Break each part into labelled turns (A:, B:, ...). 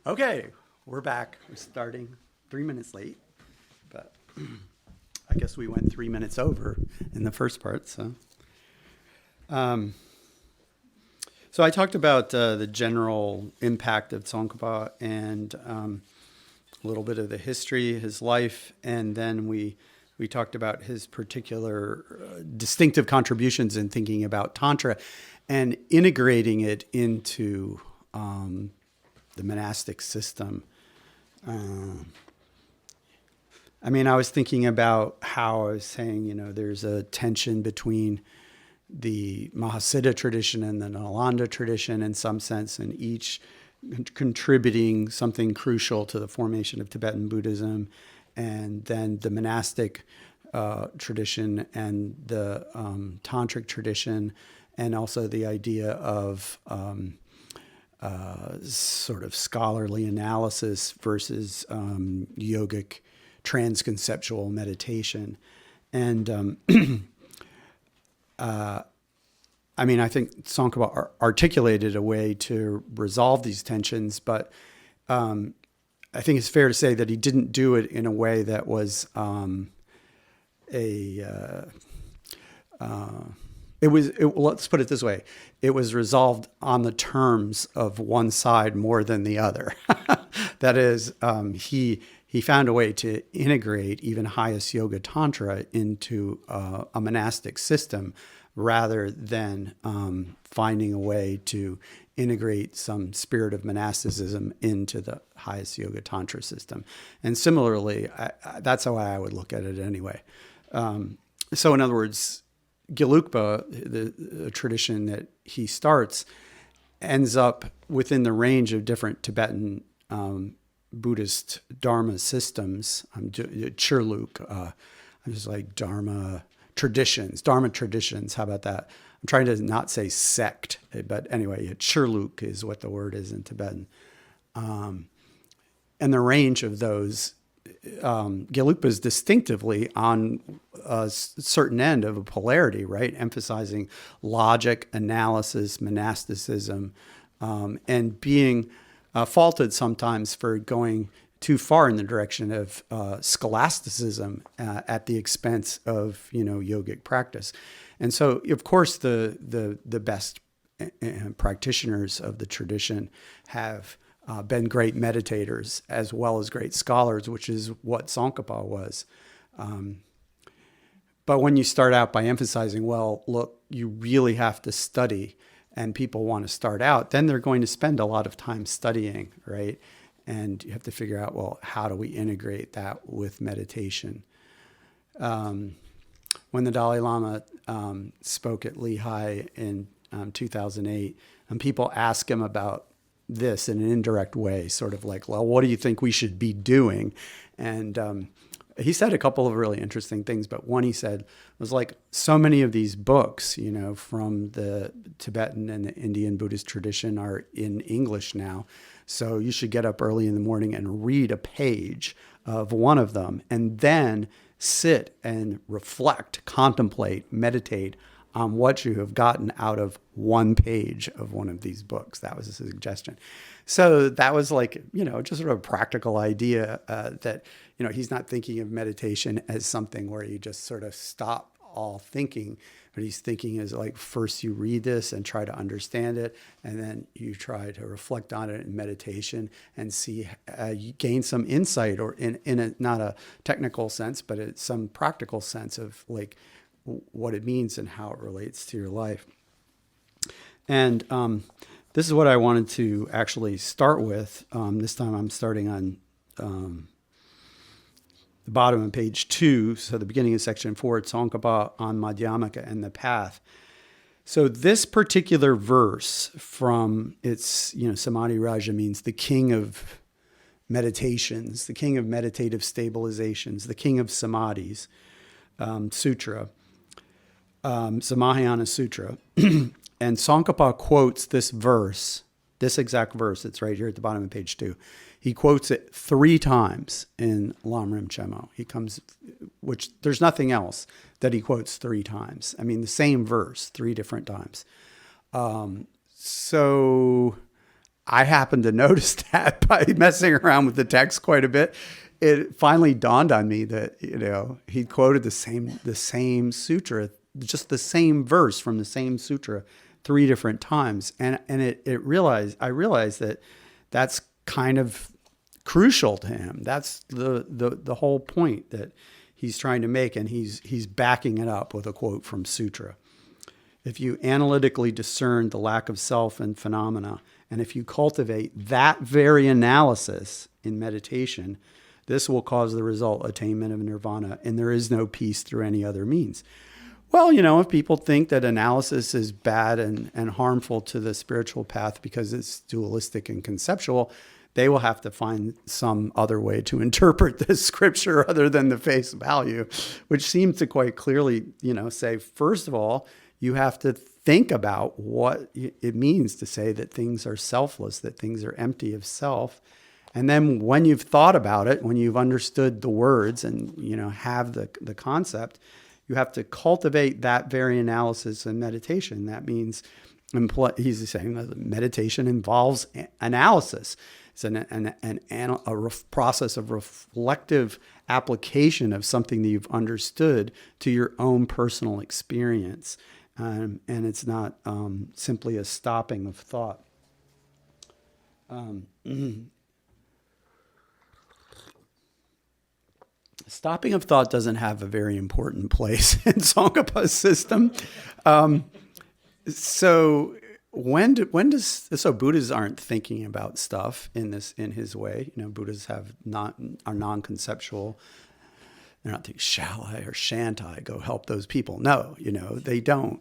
A: Okay, we're back. We're starting 3 minutes late, but I guess we went 3 minutes over in the first part. So I talked about the general impact of Tsongkhapa and a little bit of the history, his life, and then we talked about his particular distinctive contributions in thinking about Tantra and integrating it into the monastic system. I was thinking about how I was saying, there's a tension between the Mahasiddha tradition and the Nalanda tradition in some sense, and each contributing something crucial to the formation of Tibetan Buddhism, and then the monastic tradition and the tantric tradition, and also the idea of sort of scholarly analysis versus yogic transconceptual meditation. And I think Tsongkhapa articulated a way to resolve these tensions, but I think it's fair to say that he didn't do it in a way that was let's put it this way. It was resolved on the terms of one side more than the other. That is, he found a way to integrate even highest yoga tantra into a monastic system rather than finding a way to integrate some spirit of monasticism into the highest yoga tantra system. And similarly, that's how I would look at it anyway. So in other words, Gelukpa, the tradition that he starts, ends up within the range of different Tibetan Buddhist Dharma systems. Chirluk, I'm just like Dharma traditions. How about that? I'm trying to not say sect, but anyway, Chirluk is what the word is in Tibetan. And the range of those, Gelukpa is distinctively on a certain end of a polarity, right? Emphasizing logic, analysis, monasticism, and being faulted sometimes for going too far in the direction of scholasticism at the expense of yogic practice. And so, of course, the best practitioners of the tradition have been great meditators as well as great scholars, which is what Tsongkhapa was. But when you start out by emphasizing, well, look, you really have to study, and people want to start out, then they're going to spend a lot of time studying, right? And you have to figure out, well, how do we integrate that with meditation? When the Dalai Lama spoke at Lehigh in 2008, and people ask him about this in an indirect way, sort of like, well, what do you think we should be doing? And he said a couple of really interesting things, but one he said was like, so many of these books, from the Tibetan and the Indian Buddhist tradition are in English now. So you should get up early in the morning and read a page of one of them, and then sit and reflect, contemplate, meditate on what you have gotten out of one page of one of these books. That was a suggestion. So that was like, just sort of a practical idea that, he's not thinking of meditation as something where you just sort of stop all thinking, but he's thinking as like, first you read this and try to understand it, and then you try to reflect on it in meditation and see, you gain some insight, or in not a technical sense, but it's some practical sense of like what it means and how it relates to your life. And this is what I wanted to actually start with. This time I'm starting on the bottom of page 2, so the beginning of section 4, Tsongkhapa on Madhyamaka and the Path. So this particular verse from its, Samadhi Raja means the king of meditations, the king of meditative stabilizations, the king of samadhis, sutra, Samahayana Sutra. And Tsongkhapa quotes this verse, this exact verse. It's right here at the bottom of page 2. He quotes it 3 times in Lamrim Chemo. Which there's nothing else that he quotes 3 times. The same verse 3 different times. So I happened to notice that by messing around with the text quite a bit. It finally dawned on me that, he quoted the same sutra, just the same verse from the same sutra 3 different times. And I realized that that's kind of crucial to him. That's the whole point that he's trying to make. And he's backing it up with a quote from sutra. If you analytically discern the lack of self and phenomena, and if you cultivate that very analysis in meditation, this will cause the result attainment of nirvana, and there is no peace through any other means. Well, if people think that analysis is bad and harmful to the spiritual path because it's dualistic and conceptual, they will have to find some other way to interpret this scripture other than the face value, which seems to quite clearly, say, first of all, you have to think about what it means to say that things are selfless, that things are empty of self. And then when you've thought about it, when you've understood the words and, have the concept, you have to cultivate that very analysis and meditation. That means, he's saying that meditation involves analysis. It's a process of reflective application of something that you've understood to your own personal experience. And it's not simply a stopping of thought. Stopping of thought doesn't have a very important place in Tsongkhapa's system. So Buddhas aren't thinking about stuff in his way. Buddhas are non-conceptual. They're not thinking, shall I or shan't I go help those people? No, they don't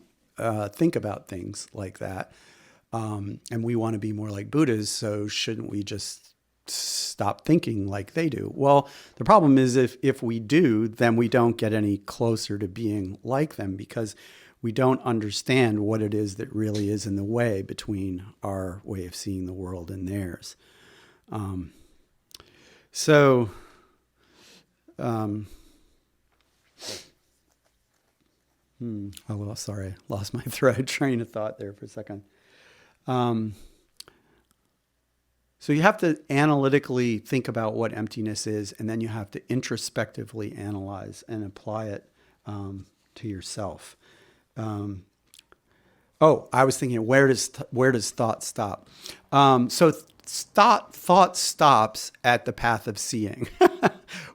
A: think about things like that. And we want to be more like Buddhas, so shouldn't we just stop thinking like they do? Well, the problem is if we do, then we don't get any closer to being like them because we don't understand what it is that really is in the way between our way of seeing the world and theirs. Sorry, lost my train of thought there for a second. So you have to analytically think about what emptiness is, and then you have to introspectively analyze and apply it to yourself. I was thinking, where does thought stop? Thought stops at the path of seeing.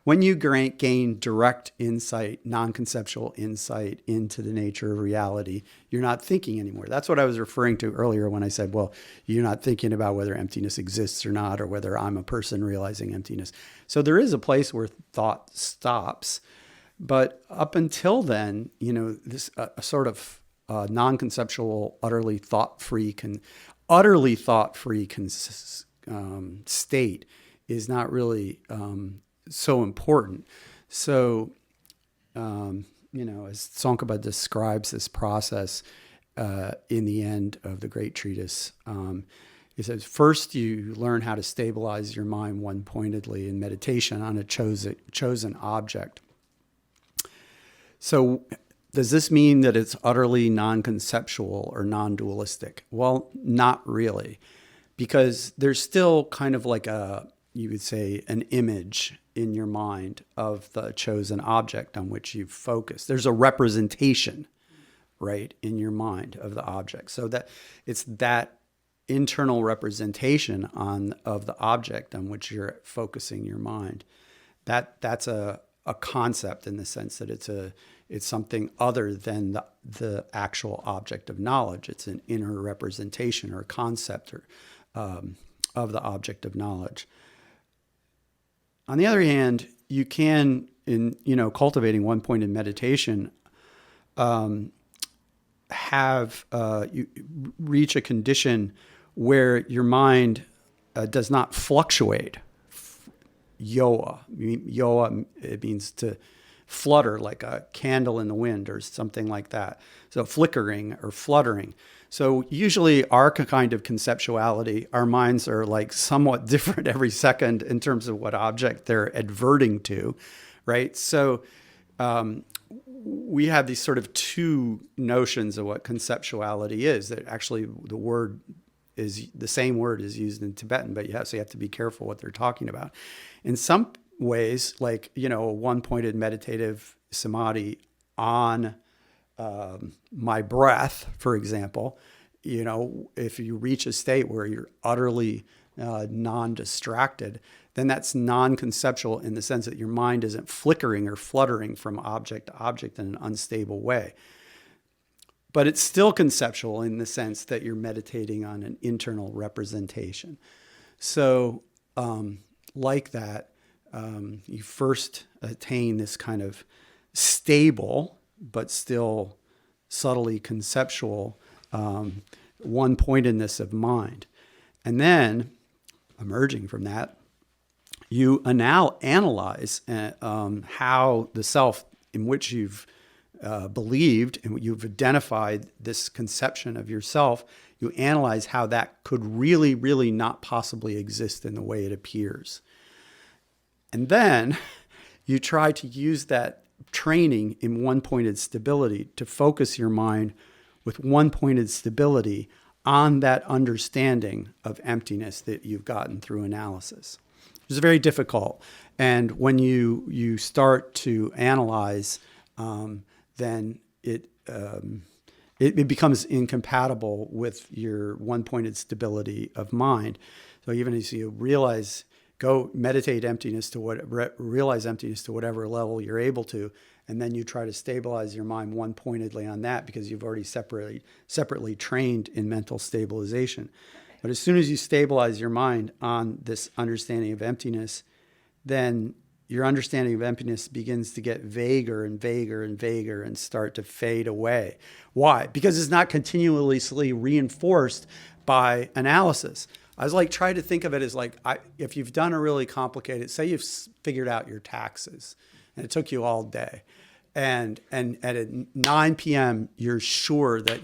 A: When you gain direct insight, non-conceptual insight into the nature of reality, you're not thinking anymore. That's what I was referring to earlier when I said, well, you're not thinking about whether emptiness exists or not, or whether I'm a person realizing emptiness. So there is a place where thought stops. But up until then, this sort of non-conceptual, utterly thought-free state is not really so important. So, as Tsongkhapa describes this process in the end of the Great Treatise, he says, first you learn how to stabilize your mind one-pointedly in meditation on a chosen object. So does this mean that it's utterly non-conceptual or non-dualistic? Well, not really, because there's still kind of like you would say, an image in your mind of the chosen object on which you've focused. There's a representation, right, in your mind of the object. So that it's that internal representation of the object on which you're focusing your mind. That's a concept in the sense that it's something other than the actual object of knowledge. It's an inner representation or concept of the object of knowledge. On the other hand, you can, in cultivating one point in meditation, you reach a condition where your mind does not fluctuate. Yoa, it means to flutter like a candle in the wind or something like that. So flickering or fluttering. So usually our kind of conceptuality, our minds are like somewhat different every second in terms of what object they're adverting to, right? So we have these sort of two notions of what conceptuality is. That actually the word is the same word is used in Tibetan, but you have to be careful what they're talking about. In some ways, like, a one-pointed meditative samadhi on my breath, for example, if you reach a state where you're utterly non-distracted, then that's non-conceptual in the sense that your mind isn't flickering or fluttering from object to object in an unstable way. But it's still conceptual in the sense that you're meditating on an internal representation. So like that, you first attain this kind of stable, but still subtly conceptual one-pointedness of mind. And then, emerging from that, you now analyze how the self in which you've believed and you've identified this conception of yourself, you analyze how that could really, really not possibly exist in the way it appears. And then you try to use that training in one-pointed stability to focus your mind with one-pointed stability on that understanding of emptiness that you've gotten through analysis. It's very difficult. And when you start to analyze, then it becomes incompatible with your one-pointed stability of mind. So even as you realize, go meditate emptiness to realize emptiness to whatever level you're able to, and then you try to stabilize your mind one-pointedly on that because you've already separately trained in mental stabilization. But as soon as you stabilize your mind on this understanding of emptiness, then your understanding of emptiness begins to get vaguer and vaguer and vaguer and start to fade away. Why? Because it's not continuously reinforced by analysis. I was like, try to think of it as like, if you've done a really complicated, say you've figured out your taxes and it took you all day. And at 9 p.m., you're sure that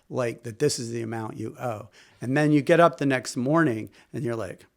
A: like that this is the amount you owe. And then you get up the next morning and you're like,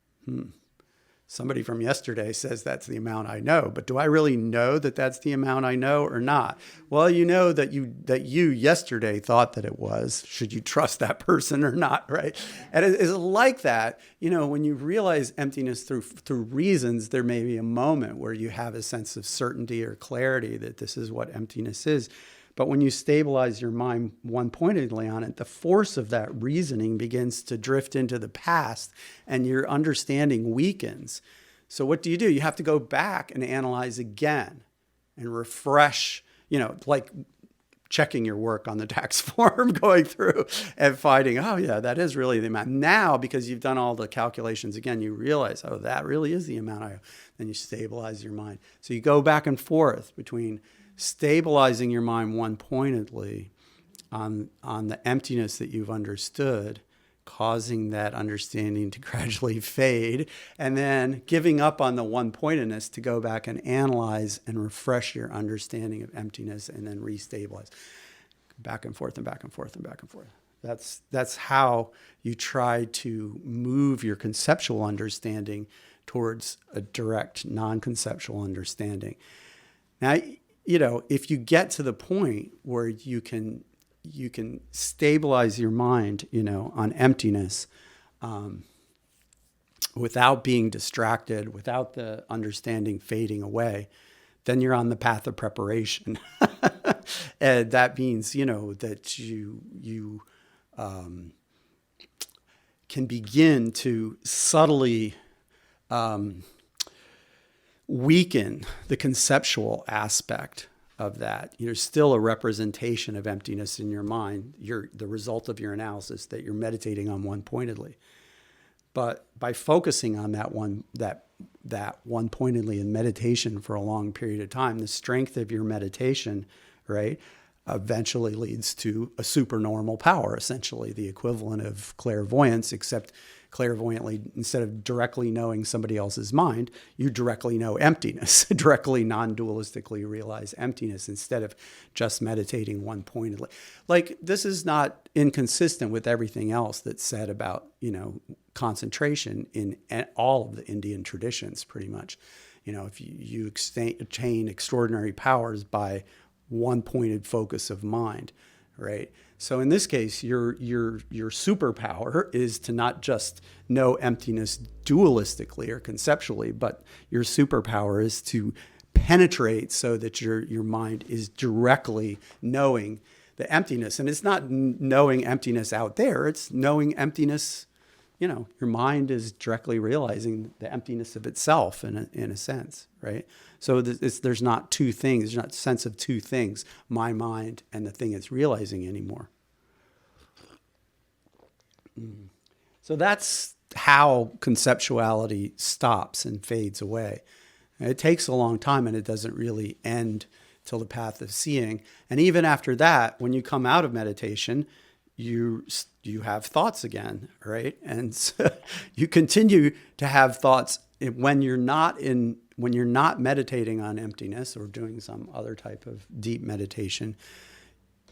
A: somebody from yesterday says that's the amount I know, but do I really know that that's the amount I know or not? Well, you know that you yesterday thought that it was. Should you trust that person or not, right? And it's like that. When you realize emptiness through reasons, there may be a moment where you have a sense of certainty or clarity that this is what emptiness is. But when you stabilize your mind one-pointedly on it, the force of that reasoning begins to drift into the past and your understanding weakens. So what do? You have to go back and analyze again and refresh, like checking your work on the tax form, going through and finding, oh yeah, that is really the amount. Now, because you've done all the calculations again, you realize, oh, that really is the amount I owe. Then you stabilize your mind. So you go back and forth between stabilizing your mind one-pointedly on the emptiness that you've understood, causing that understanding to gradually fade, and then giving up on the one-pointedness to go back and analyze and refresh your understanding of emptiness and then restabilize. Back and forth and back and forth and back and forth. That's how you try to move your conceptual understanding towards a direct non-conceptual understanding. Now, if you get to the point where you can stabilize your mind, on emptiness, without being distracted, without the understanding fading away, then you're on the path of preparation. And that means, that you can begin to subtly weaken the conceptual aspect of that. You're still a representation of emptiness in your mind. You're the result of your analysis that you're meditating on one-pointedly. But by focusing on that one-pointedly in meditation for a long period of time, the strength of your meditation, right, eventually leads to a supernormal power, essentially the equivalent of clairvoyance, except clairvoyantly, instead of directly knowing somebody else's mind, you directly know emptiness, directly non-dualistically realize emptiness instead of just meditating one-pointedly. Like, this is not inconsistent with everything else that's said about, concentration in all of the Indian traditions, pretty much. If you attain extraordinary powers by one-pointed focus of mind, right? So in this case, your superpower is to not just know emptiness dualistically or conceptually, but your superpower is to penetrate so that your mind is directly knowing the emptiness. And it's not knowing emptiness out there, it's knowing emptiness, your mind is directly realizing the emptiness of itself in a sense, right? So there's not two things, there's not a sense of two things, my mind and the thing it's realizing anymore. So that's how conceptuality stops and fades away. It takes a long time, and it doesn't really end till the path of seeing. And even after that, when you come out of meditation, you have thoughts again, right? And so you continue to have thoughts when you're not meditating on emptiness or doing some other type of deep meditation.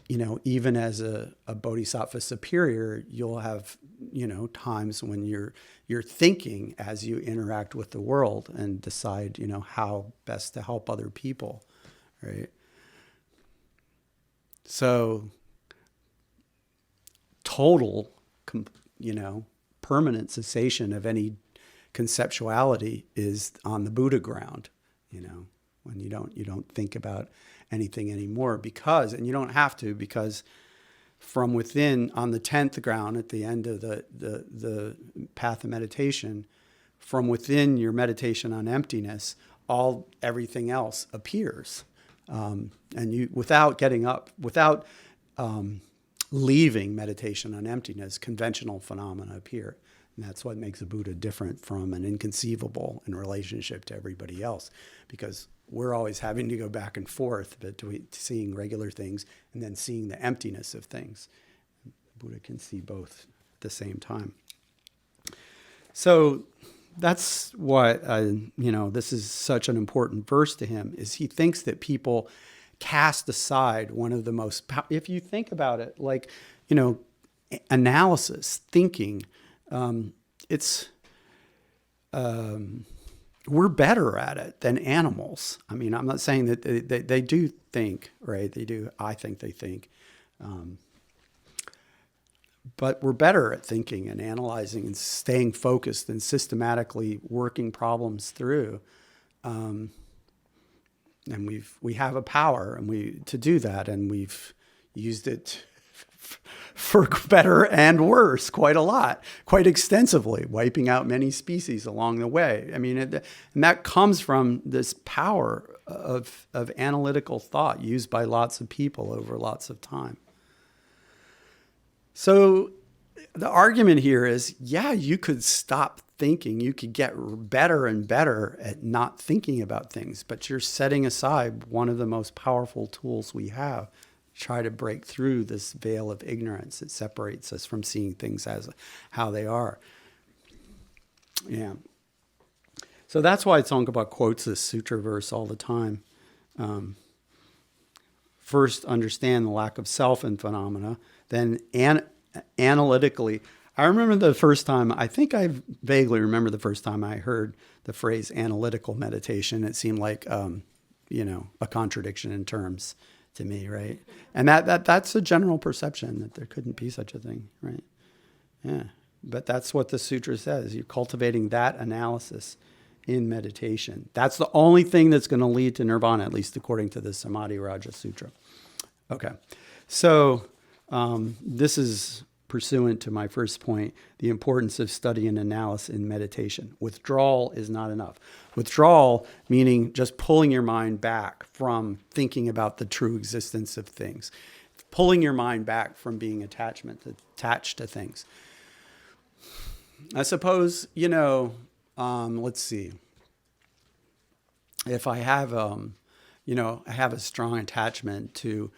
A: Even as a bodhisattva superior, you'll have, times when you're thinking as you interact with the world and decide, how best to help other people, right? So total, permanent cessation of any conceptuality is on the Buddha ground, when you don't think about anything anymore, and you don't have to, because from within, on the 10th ground at the end of the path of meditation, from within your meditation on emptiness, everything else appears, and you, without getting up, without leaving meditation on emptiness, conventional phenomena appear. And that's what makes a Buddha different from an inconceivable in relationship to everybody else, because we're always having to go back and forth between seeing regular things and then seeing the emptiness of things. The Buddha can see both at the same time. So that's what, this is such an important verse to him, is he thinks that people cast aside one of the most, if you think about it, like, analysis, thinking, we're better at it than animals. I mean, I'm not saying that they do think, right? They do. I think they think. But we're better at thinking and analyzing and staying focused and systematically working problems through. And we have a power to do that, and we've used it for better and worse quite a lot, quite extensively, wiping out many species along the way. I mean, and that comes from this power of analytical thought used by lots of people over lots of time. So the argument here is, you could stop thinking, you could get better and better at not thinking about things, but you're setting aside one of the most powerful tools we have. Try to break through this veil of ignorance that separates us from seeing things as how they are. Yeah. So that's why Tsongkhapa quotes this sutra verse all the time. First, understand the lack of self in phenomena, then analytically. I remember the first time, I think I vaguely remember the first time I heard the phrase analytical meditation. It seemed like, a contradiction in terms to me, right? And that's a general perception that there couldn't be such a thing, right? Yeah, but that's what the sutra says. You're cultivating that analysis in meditation. That's the only thing that's going to lead to nirvana, at least according to the Samadhi Raja Sutra. Okay, so this is pursuant to my first point, the importance of study and analysis in meditation. Withdrawal is not enough. Withdrawal meaning just pulling your mind back from thinking about the true existence of things, pulling your mind back from being attached to things. I suppose, let's see. If I have, I have a strong attachment to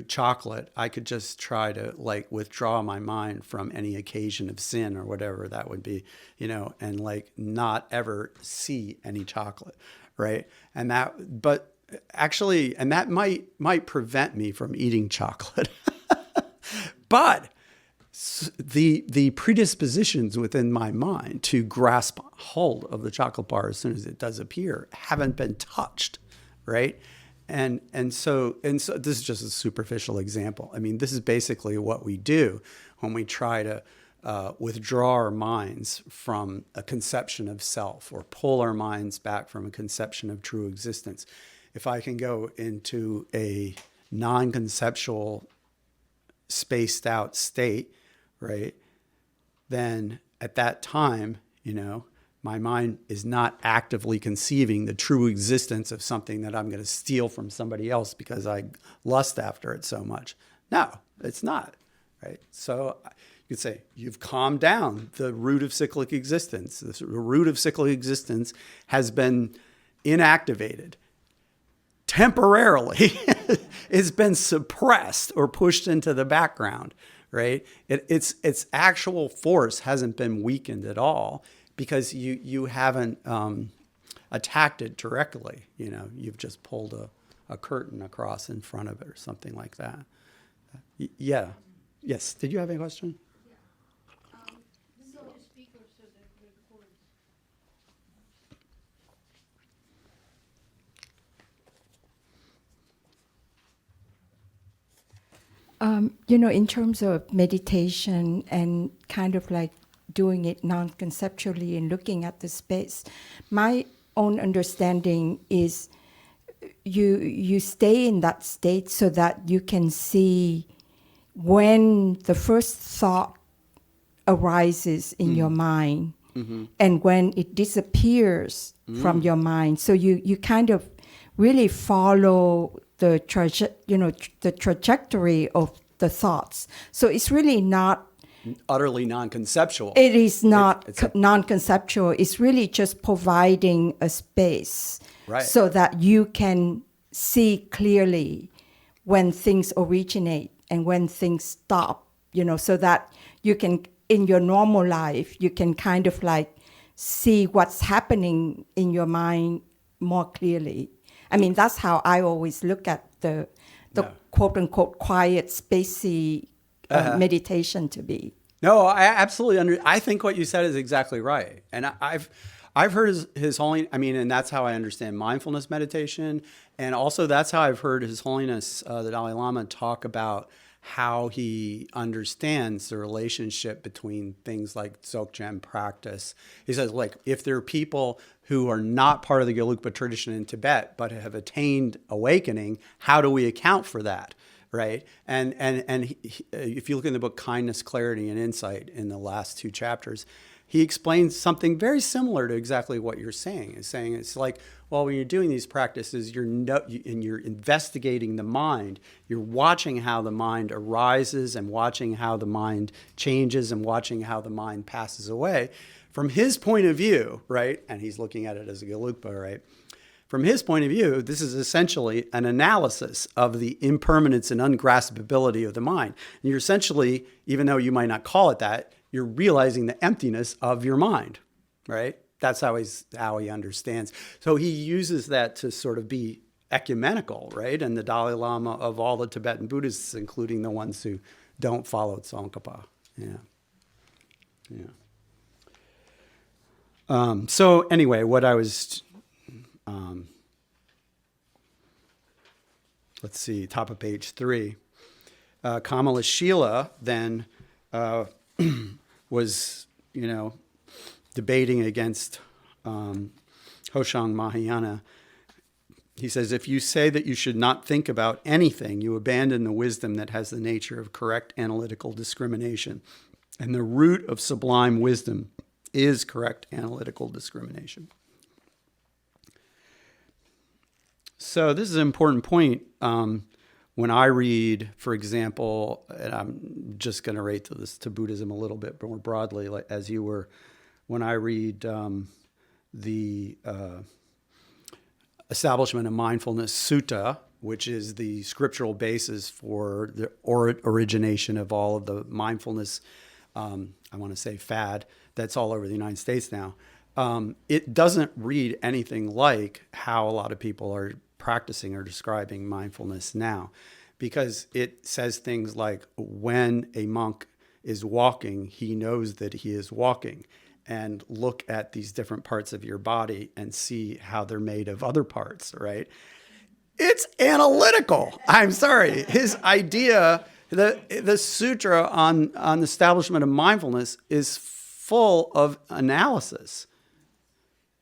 A: chocolate, I could just try to withdraw my mind from any occasion of sin or whatever that would be, and not ever see any chocolate, right? And that might prevent me from eating chocolate. But the predispositions within my mind to grasp hold of the chocolate bar as soon as it does appear haven't been touched, right? So this is just a superficial example. I mean, this is basically what we do when we try to withdraw our minds from a conception of self, or pull our minds back from a conception of true existence. If I can go into a non-conceptual, spaced out state, right, then at that time, my mind is not actively conceiving the true existence of something that I'm going to steal from somebody else because I lust after it so much. No, it's not, right? So you could say, you've calmed down the root of cyclic existence. The root of cyclic existence has been inactivated. Temporarily, it's been suppressed or pushed into the background, right? Its actual force hasn't been weakened at all, because you haven't attacked it directly. You've just pulled a curtain across in front of it or something like that. Yeah. Yes. Did you have any question?
B: In terms of meditation and kind of like doing it non-conceptually and looking at the space, my own understanding is you stay in that state so that you can see when the first thought arises in your mind, and when it disappears from your mind. So you kind of really follow the trajectory of the thoughts. So it's really not
A: utterly non-conceptual.
B: It is not non-conceptual. It's really just providing a space,
A: right,
B: so that you can see clearly when things originate and when things stop, so that you can, in your normal life, you can kind of like see what's happening in your mind more clearly. I mean, that's how I always look at the quote-unquote quiet, spacey meditation to be.
A: No, I absolutely I think what you said is exactly right. And I've heard his Holiness, and that's how I understand mindfulness meditation. And also that's how I've heard His Holiness, the Dalai Lama, talk about how he understands the relationship between things like Dzogchen practice. He says, like, if there are people who are not part of the Gelukpa tradition in Tibet but have attained awakening, how do we account for that, right? And if you look in the book Kindness, Clarity, and Insight, in the last 2 chapters, he explains something very similar to exactly what you're saying. He's saying it's like, well, when you're doing these practices, you're investigating the mind. You're watching how the mind arises and watching how the mind changes and watching how the mind passes away. From his point of view, right, and he's looking at it as a Gelukpa, right? From his point of view, this is essentially an analysis of the impermanence and ungraspability of the mind. And you're essentially, even though you might not call it that, you're realizing the emptiness of your mind, right? That's how he understands. So he uses that to sort of be ecumenical, right? And the Dalai Lama of all the Tibetan Buddhists, including the ones who don't follow Tsongkhapa. So anyway, what I was, let's see, top of page 3. Kamala Shila then was, debating against Hoshang Mahayana. He says, if you say that you should not think about anything, you abandon the wisdom that has the nature of correct analytical discrimination. And the root of sublime wisdom is correct analytical discrimination. So this is an important point. When I read, for example, and I'm just going to relate to Buddhism a little bit more broadly, like as you were, when I read the Establishment of Mindfulness Sutta, which is the scriptural basis for the origination of all of the mindfulness, I want to say fad, that's all over the United States now. It doesn't read anything like how a lot of people are practicing or describing mindfulness now, because it says things like, when a monk is walking, he knows that he is walking, and look at these different parts of your body and see how they're made of other parts, right? It's analytical. I'm sorry. His idea, the sutra on the establishment of mindfulness is full of analysis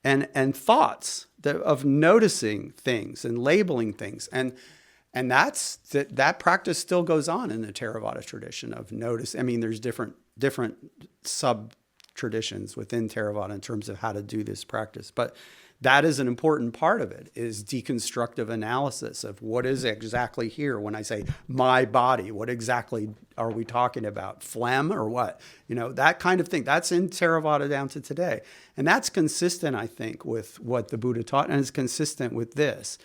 A: and thoughts of noticing things and labeling things. And that practice still goes on in the Theravada tradition of notice. I mean, there's different sub traditions within Theravada in terms of how to do this practice, but that is an important part of it, is deconstructive analysis of what is exactly here. When I say my body, what exactly are we talking about? Phlegm or what? That kind of thing. That's in Theravada down to today. And that's consistent, I think, with what the Buddha taught, and it's consistent with this,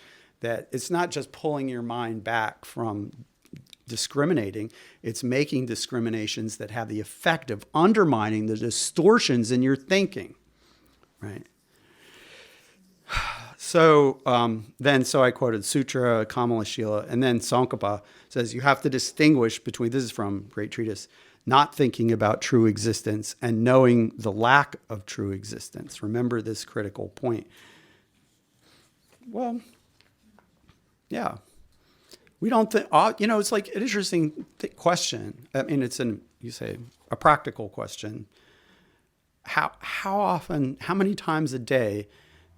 A: that it's not just pulling your mind back from discriminating, it's making discriminations that have the effect of undermining the distortions in your thinking, right? So so I quoted Sutra, Kamalashila, and then Tsongkhapa says you have to distinguish between, this is from Great Treatise, not thinking about true existence and knowing the lack of true existence. Remember this critical point. Well, yeah. We don't think, it's like an interesting question. I mean, you say, a practical question. How often, how many times a day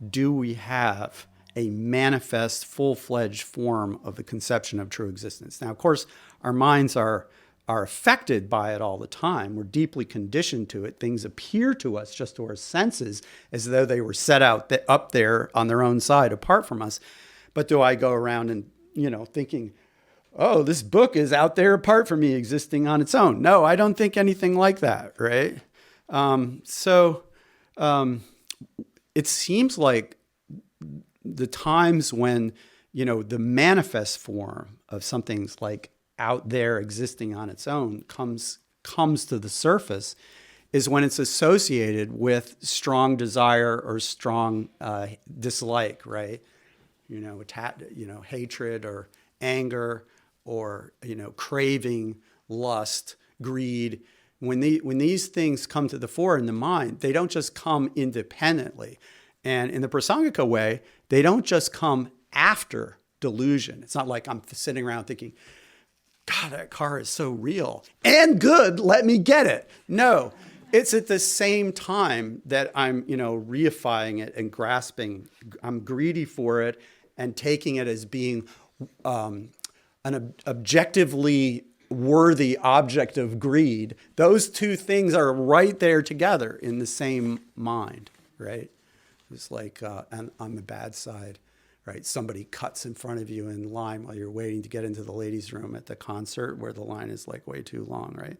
A: do we have a manifest, full-fledged form of the conception of true existence? Now, of course, our minds are affected by it all the time. We're deeply conditioned to it. Things appear to us, just to our senses, as though they were set out up there on their own side, apart from us. But do I go around and thinking, oh, this book is out there apart from me, existing on its own? No, I don't think anything like that, right? It seems like the times when, the manifest form of something's like out there existing on its own comes to the surface is when it's associated with strong desire or strong dislike, right? Hatred or anger or, craving, lust, greed. When these things come to the fore in the mind, they don't just come independently. And in the Prasangika way, they don't just come after delusion. It's not like I'm sitting around thinking, God, that car is so real and good, let me get it. No, it's at the same time that I'm, reifying it and grasping. I'm greedy for it and taking it as being an objectively worthy object of greed. Those two things are right there together in the same mind, right? It's like on the bad side, right? Somebody cuts in front of you in line while you're waiting to get into the ladies' room at the concert where the line is like way too long, right?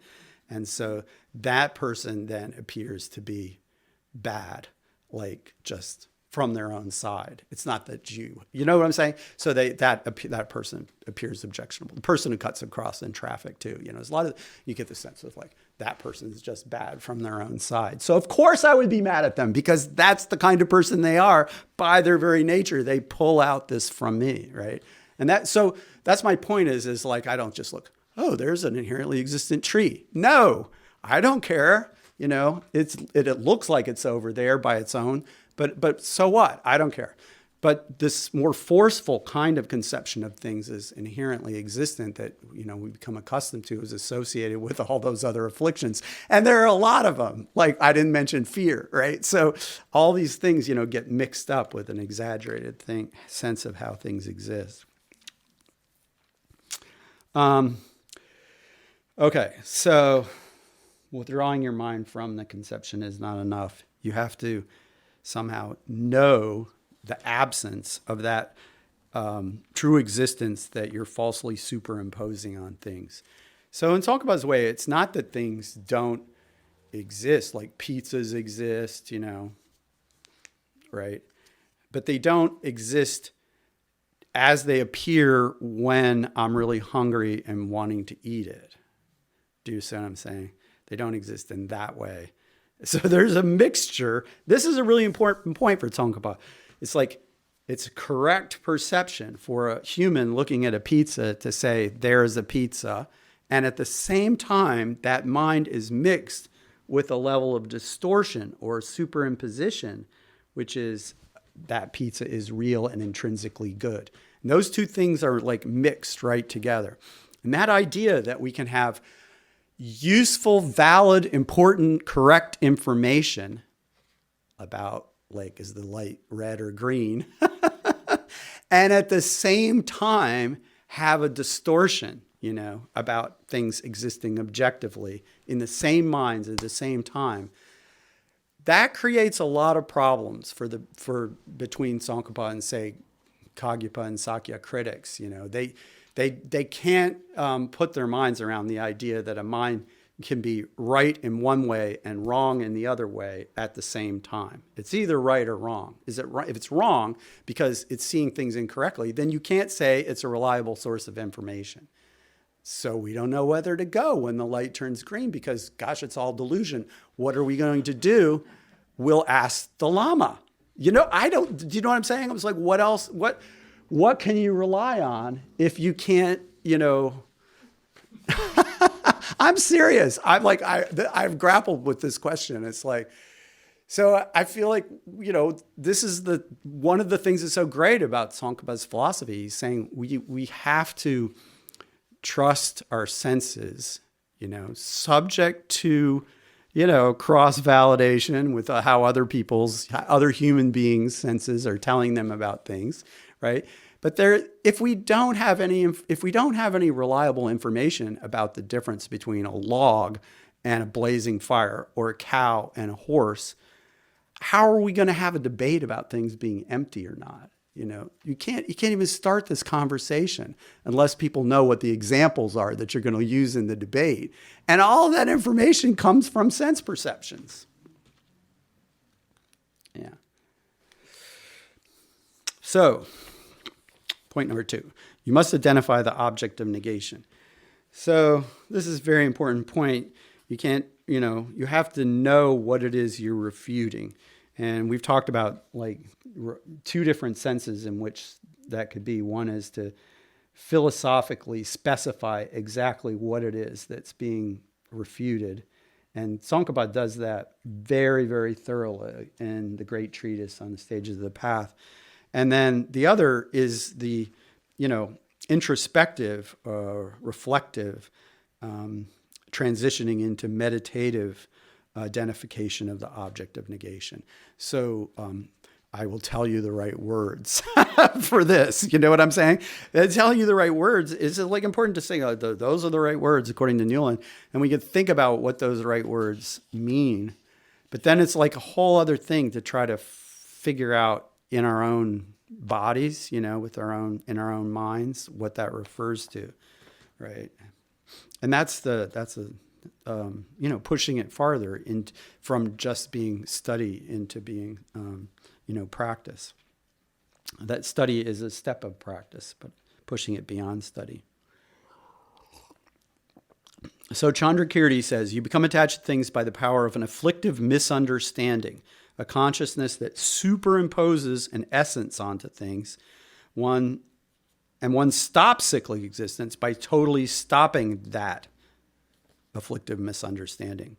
A: And so that person then appears to be bad, like just from their own side. It's not that you know what I'm saying? So that person appears objectionable. The person who cuts across in traffic too, there's a lot of, you get the sense of like, that person is just bad from their own side. So of course I would be mad at them because that's the kind of person they are by their very nature. They pull out this from me, right? And that's my point is like, I don't just look, oh, there's an inherently existent tree. No, I don't care. It looks like it's over there by its own, but so what? I don't care. But this more forceful kind of conception of things is inherently existent that, we become accustomed to, is associated with all those other afflictions. And there are a lot of them. Like I didn't mention fear, right? So all these things, get mixed up with an exaggerated sense of how things exist. Okay, so withdrawing your mind from the conception is not enough. You have to somehow know the absence of that true existence that you're falsely superimposing on things. So in Tsongkhapa's way, it's not that things don't exist, like pizzas exist, right? But they don't exist as they appear when I'm really hungry and wanting to eat it. Do you see what I'm saying? They don't exist in that way. So there's a mixture. This is a really important point for Tsongkhapa. It's like, it's a correct perception for a human looking at a pizza to say, there's a pizza. And at the same time, that mind is mixed with a level of distortion or superimposition, which is that pizza is real and intrinsically good. And those two things are like mixed right together. And that idea that we can have useful, valid, important, correct information about, like, is the light red or green? And at the same time, have a distortion, about things existing objectively in the same minds at the same time. That creates a lot of problems for between Tsongkhapa and, say, Kagyapa and Sakya critics. They can't put their minds around the idea that a mind can be right in one way and wrong in the other way at the same time. It's either right or wrong. Is it right? If it's wrong because it's seeing things incorrectly, then you can't say it's a reliable source of information. So we don't know whether to go when the light turns green because, gosh, it's all delusion. What are we going to do? We'll ask the Lama. Do you know what I'm saying? I was like, what else? What can you rely on if you can't, I'm serious. I've grappled with this question. It's like, so I feel like, this is one of the things that's so great about Tsongkhapa's philosophy. He's saying we have to trust our senses, subject to, cross-validation with how other human beings' senses are telling them about things, right? But if we don't have any reliable information about the difference between a log and a blazing fire, or a cow and a horse, how are we going to have a debate about things being empty or not? You can't even start this conversation unless people know what the examples are that you're going to use in the debate. And all of that information comes from sense perceptions. Yeah. So, point number 2, you must identify the object of negation. So this is a very important point. You can't, you have to know what it is you're refuting. And we've talked about like 2 different senses in which that could be. One is to philosophically specify exactly what it is that's being refuted. And Tsongkhapa does that very, very thoroughly in the Great Treatise on the Stages of the Path. And then the other is the, introspective, reflective, transitioning into meditative identification of the object of negation. So I will tell you the right words for this. You know what I'm saying? Telling you the right words is like important to say, those are the right words according to Newland. And we can think about what those right words mean. But then it's like a whole other thing to try to figure out in our own bodies, in our own minds, what that refers to, right? And that's pushing it farther from just being study into being, practice. That study is a step of practice, but pushing it beyond study. So Chandrakirti says, you become attached to things by the power of an afflictive misunderstanding, a consciousness that superimposes an essence onto things. One stops cyclic existence by totally stopping that afflictive misunderstanding.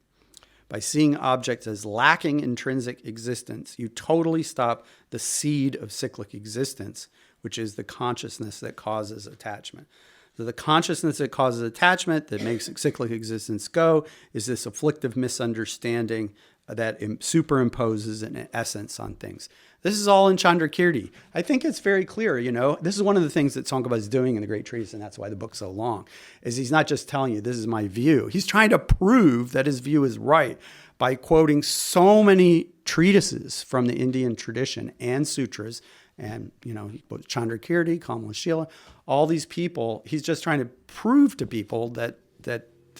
A: By seeing objects as lacking intrinsic existence, you totally stop the seed of cyclic existence, which is the consciousness that causes attachment. So the consciousness that causes attachment, that makes cyclic existence go, is this afflictive misunderstanding that superimposes an essence on things. This is all in Chandrakirti. I think it's very clear, This is one of the things that Tsongkhapa is doing in the Great Treatise, and that's why the book's so long, is he's not just telling you, this is my view. He's trying to prove that his view is right by quoting so many treatises from the Indian tradition and sutras, and, Chandrakirti, Kamalashila, all these people. He's just trying to prove to people that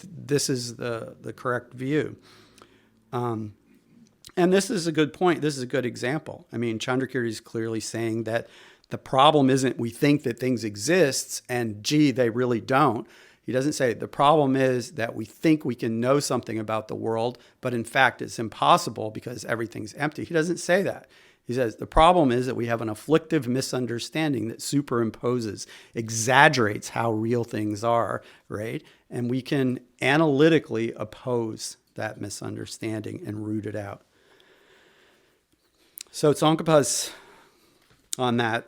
A: this is the correct view. And this is a good point. This is a good example. I mean, Chandrakirti is clearly saying that the problem isn't we think that things exist and, gee, they really don't. He doesn't say the problem is that we think we can know something about the world, but in fact it's impossible because everything's empty. He doesn't say that. He says the problem is that we have an afflictive misunderstanding that superimposes, exaggerates how real things are, right? And we can analytically oppose that misunderstanding and root it out. So Tsongkhapa's on that.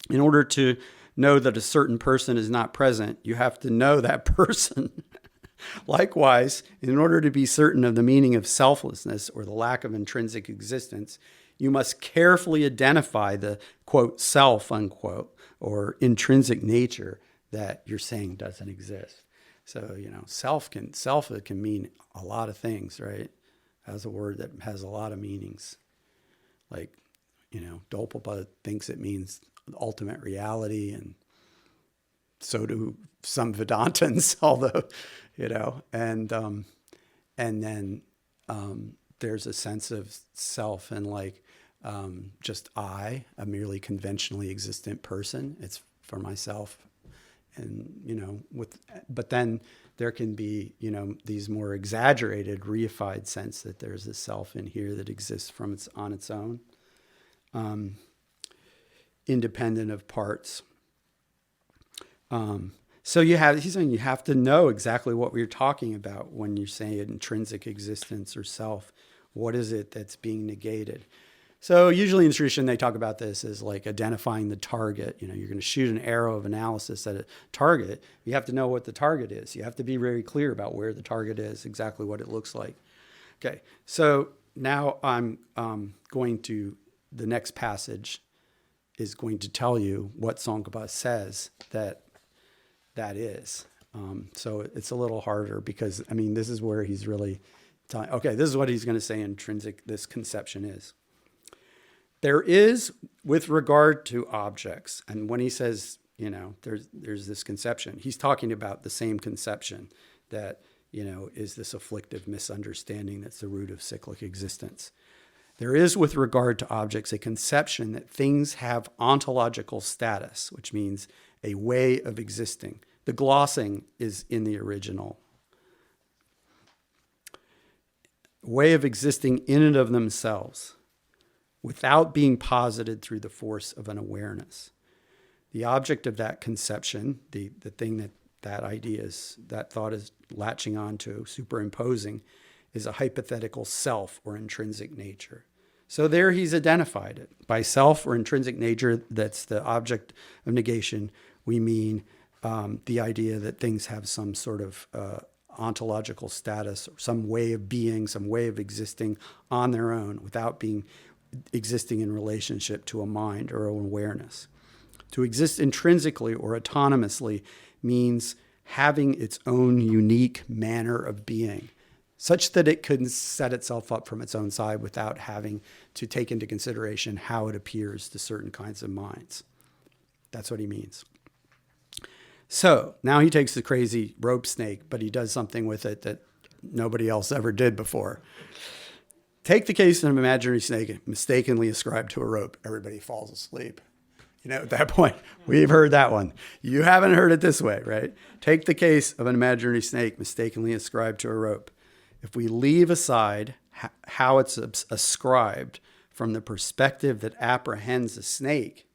A: In order to know that a certain person is not present, you have to know that person. Likewise, in order to be certain of the meaning of selflessness or the lack of intrinsic existence, you must carefully identify the, quote, self, unquote, or intrinsic nature that you're saying doesn't exist. So, self can mean a lot of things, right? As a word that has a lot of meanings. Like, Dolpopa thinks it means ultimate reality, and so do some Vedantins, although, and then there's a sense of self and like just a merely conventionally existent person. It's for myself. And, but then there can be, these more exaggerated, reified sense that there's a self in here that exists on its own, independent of parts. So he's saying you have to know exactly what we're talking about when you're saying intrinsic existence or self. What is it that's being negated? So usually in tradition, they talk about this as like identifying the target. You're going to shoot an arrow of analysis at a target. You have to know what the target is. You have to be very clear about where the target is, exactly what it looks like. Okay, so now the next passage is going to tell you what Tsongkhapa says that is. So it's a little harder because, this is where he's really telling, okay, this is what he's going to say intrinsic, this conception is. There is, with regard to objects, and when he says, there's this conception, he's talking about the same conception that, is this afflictive misunderstanding that's the root of cyclic existence. There is, with regard to objects, a conception that things have ontological status, which means a way of existing. The glossing is in the original. Way of existing in and of themselves, without being posited through the force of an awareness. The object of that conception, the thing that idea is, that thought is latching onto, superimposing, is a hypothetical self or intrinsic nature. So there he's identified it. By self or intrinsic nature, that's the object of negation, we mean the idea that things have some sort of ontological status, or some way of being, some way of existing on their own without existing in relationship to a mind or an awareness. To exist intrinsically or autonomously means having its own unique manner of being, such that it can set itself up from its own side without having to take into consideration how it appears to certain kinds of minds. That's what he means. So now he takes the crazy rope snake, but he does something with it that nobody else ever did before. Take the case of an imaginary snake mistakenly ascribed to a rope. Everybody falls asleep. At that point, we've heard that one. You haven't heard it this way, right? Take the case of an imaginary snake mistakenly ascribed to a rope. If we leave aside how it's ascribed from the perspective that apprehends a snake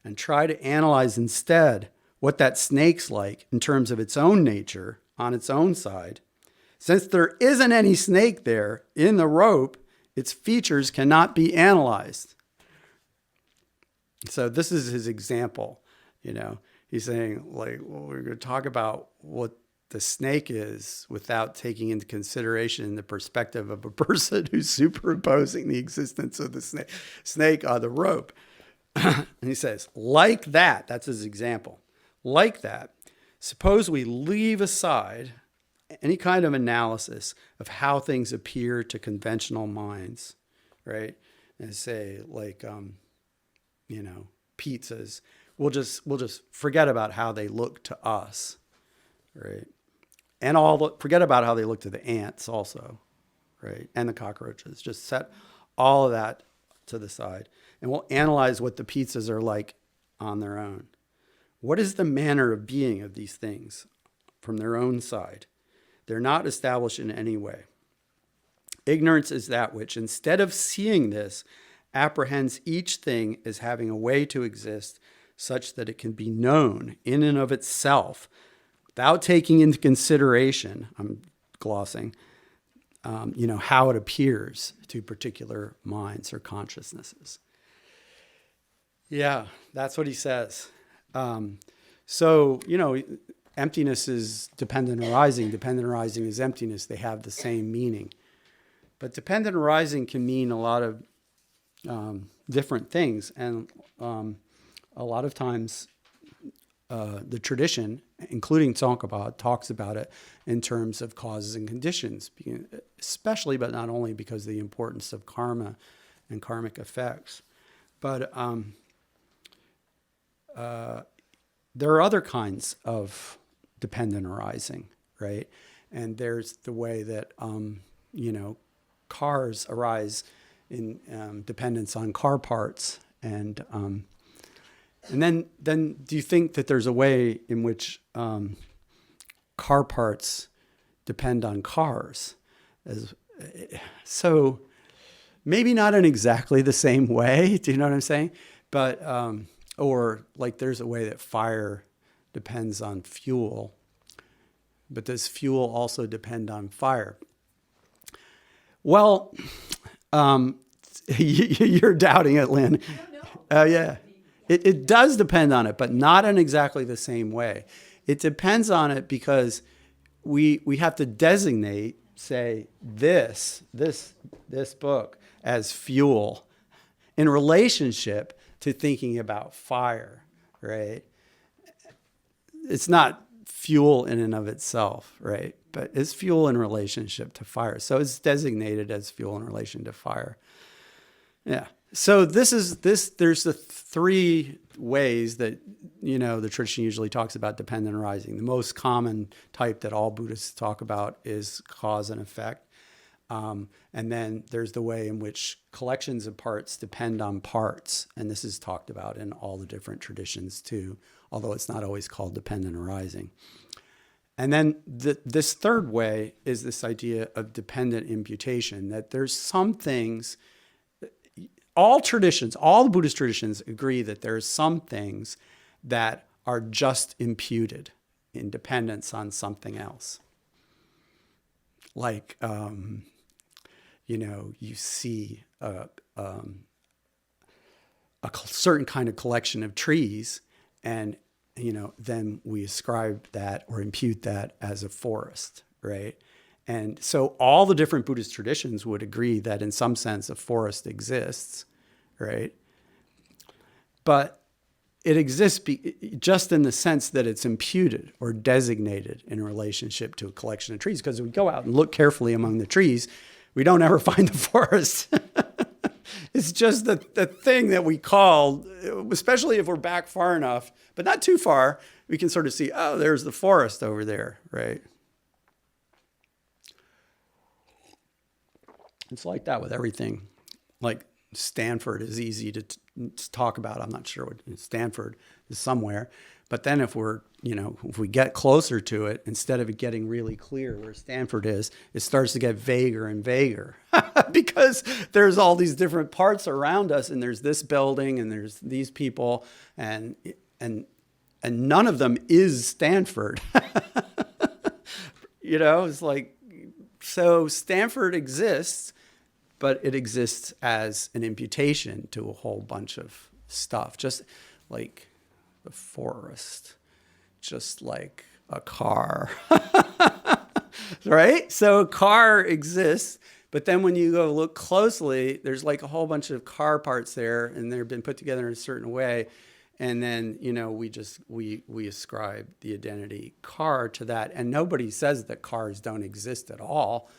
A: and try to analyze instead what that snake's like in terms of its own nature on its own side, since there isn't any snake there in the rope, its features cannot be analyzed. So this is his example. He's saying, we're going to talk about what the snake is without taking into consideration the perspective of a person who's superimposing the existence of the snake on the rope. And he says, like that, that's his example. Like that, suppose we leave aside any kind of analysis of how things appear to conventional minds, right? And say pizzas. We'll just forget about how they look to us, right? And forget about how they look to the ants also, right? And the cockroaches. Just set all of that to the side, and we'll analyze what the pizzas are like on their own. What is the manner of being of these things from their own side? They're not established in any way. Ignorance is that which, instead of seeing this, apprehends each thing as having a way to exist such that it can be known in and of itself without taking into consideration, I'm glossing, how it appears to particular minds or consciousnesses. Yeah, that's what he says. So, emptiness is dependent arising. Dependent arising is emptiness. They have the same meaning. But dependent arising can mean a lot of different things. And a lot of times the tradition, including Tsongkhapa, talks about it in terms of causes and conditions, especially, but not only because of the importance of karma and karmic effects. But there are other kinds of dependent arising, right? And there's the way that, cars arise in dependence on car parts. And then do you think that there's a way in which car parts depend on cars? So maybe not in exactly the same way. Do you know what I'm saying? But or like there's a way that fire depends on fuel, but does fuel also depend on fire? Well, you're doubting it, Lynn. Yeah. It does depend on it, but not in exactly the same way. It depends on it because we have to designate, say, this book as fuel in relationship to thinking about fire, right? It's not fuel in and of itself, right? But it's fuel in relationship to fire. So it's designated as fuel in relation to fire. Yeah. So there's the three ways that, the tradition usually talks about dependent arising. The most common type that all Buddhists talk about is cause and effect. And then there's the way in which collections of parts depend on parts. And this is talked about in all the different traditions too, although it's not always called dependent arising. And then this third way is this idea of dependent imputation, that there's some things, all the Buddhist traditions agree that there's some things that are just imputed in dependence on something else. Like, you see a certain kind of collection of trees, and then we ascribe that or impute that as a forest, right? And so all the different Buddhist traditions would agree that in some sense a forest exists, right? But it exists just in the sense that it's imputed or designated in relationship to a collection of trees. Because if we go out and look carefully among the trees, we don't ever find the forest. It's just the thing that we call, especially if we're back far enough, but not too far, we can sort of see, oh, there's the forest over there, right? It's like that with everything. Like Stanford is easy to talk about. I'm not sure what Stanford is somewhere. But then if we get closer to it, instead of it getting really clear where Stanford is, it starts to get vaguer and vaguer because there's all these different parts around us, and there's this building and there's these people, and none of them is Stanford. It's like, so Stanford exists, but it exists as an imputation to a whole bunch of stuff, just like the forest, just like a car, right? So a car exists, but then when you go look closely, there's like a whole bunch of car parts there, and they've been put together in a certain way. And then, we ascribe the identity car to that. And nobody says that cars don't exist at all.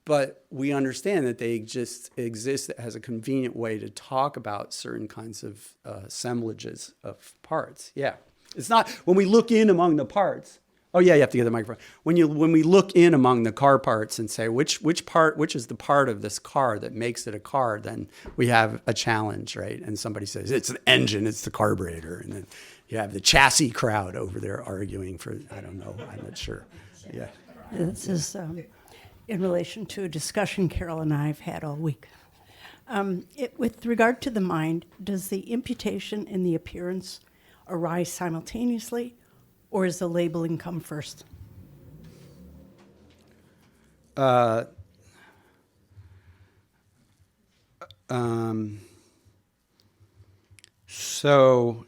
A: But we understand that they just exist as a convenient way to talk about certain kinds of assemblages of parts. Yeah. It's not, when we look in among the parts. Oh, yeah, you have to get the microphone. When we look in among the car parts and say, which is the part of this car that makes it a car, then we have a challenge, right? And somebody says, it's the engine, it's the carburetor. And then you have the chassis crowd over there arguing for, I don't know, I'm not sure. Yeah.
C: This is in relation to a discussion Carol and I have had all week. With regard to the mind, does the imputation in the appearance arise simultaneously, or is the labeling come first?
A: So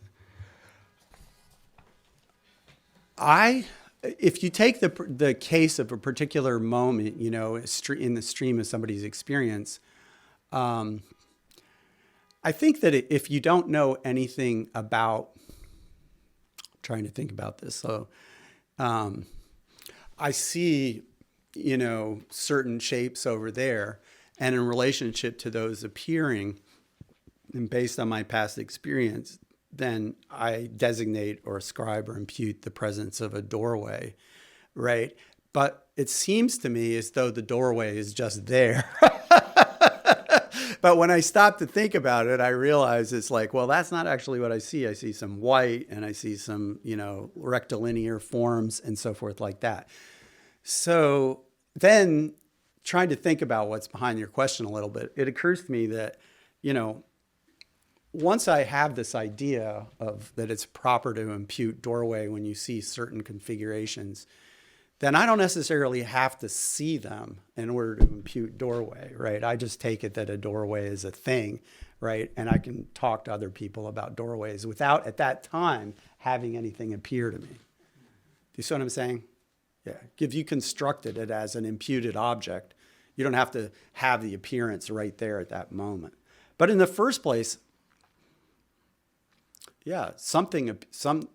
A: if you take the case of a particular moment, you know, in the stream of somebody's experience, I think that if you don't know anything about, I'm trying to think about this. So I see, you know, certain shapes over there, and in relationship to those appearing, and based on my past experience, then I designate or ascribe or impute the presence of a doorway, right? But it seems to me as though the doorway is just there. But when I stop to think about it, I realize it's like, well, that's not actually what I see. I see some white, and I see some, you know, rectilinear forms and so forth like that. So then trying to think about what's behind your question a little bit, it occurs to me that, you know, once I have this idea of that it's proper to impute doorway when you see certain configurations, then I don't necessarily have to see them in order to impute doorway, right? I just take it that a doorway is a thing, right? And I can talk to other people about doorways without, at that time, having anything appear to me. Do you see what I'm saying? Yeah. If you constructed it as an imputed object, you don't have to have the appearance right there at that moment. But in the first place, yeah,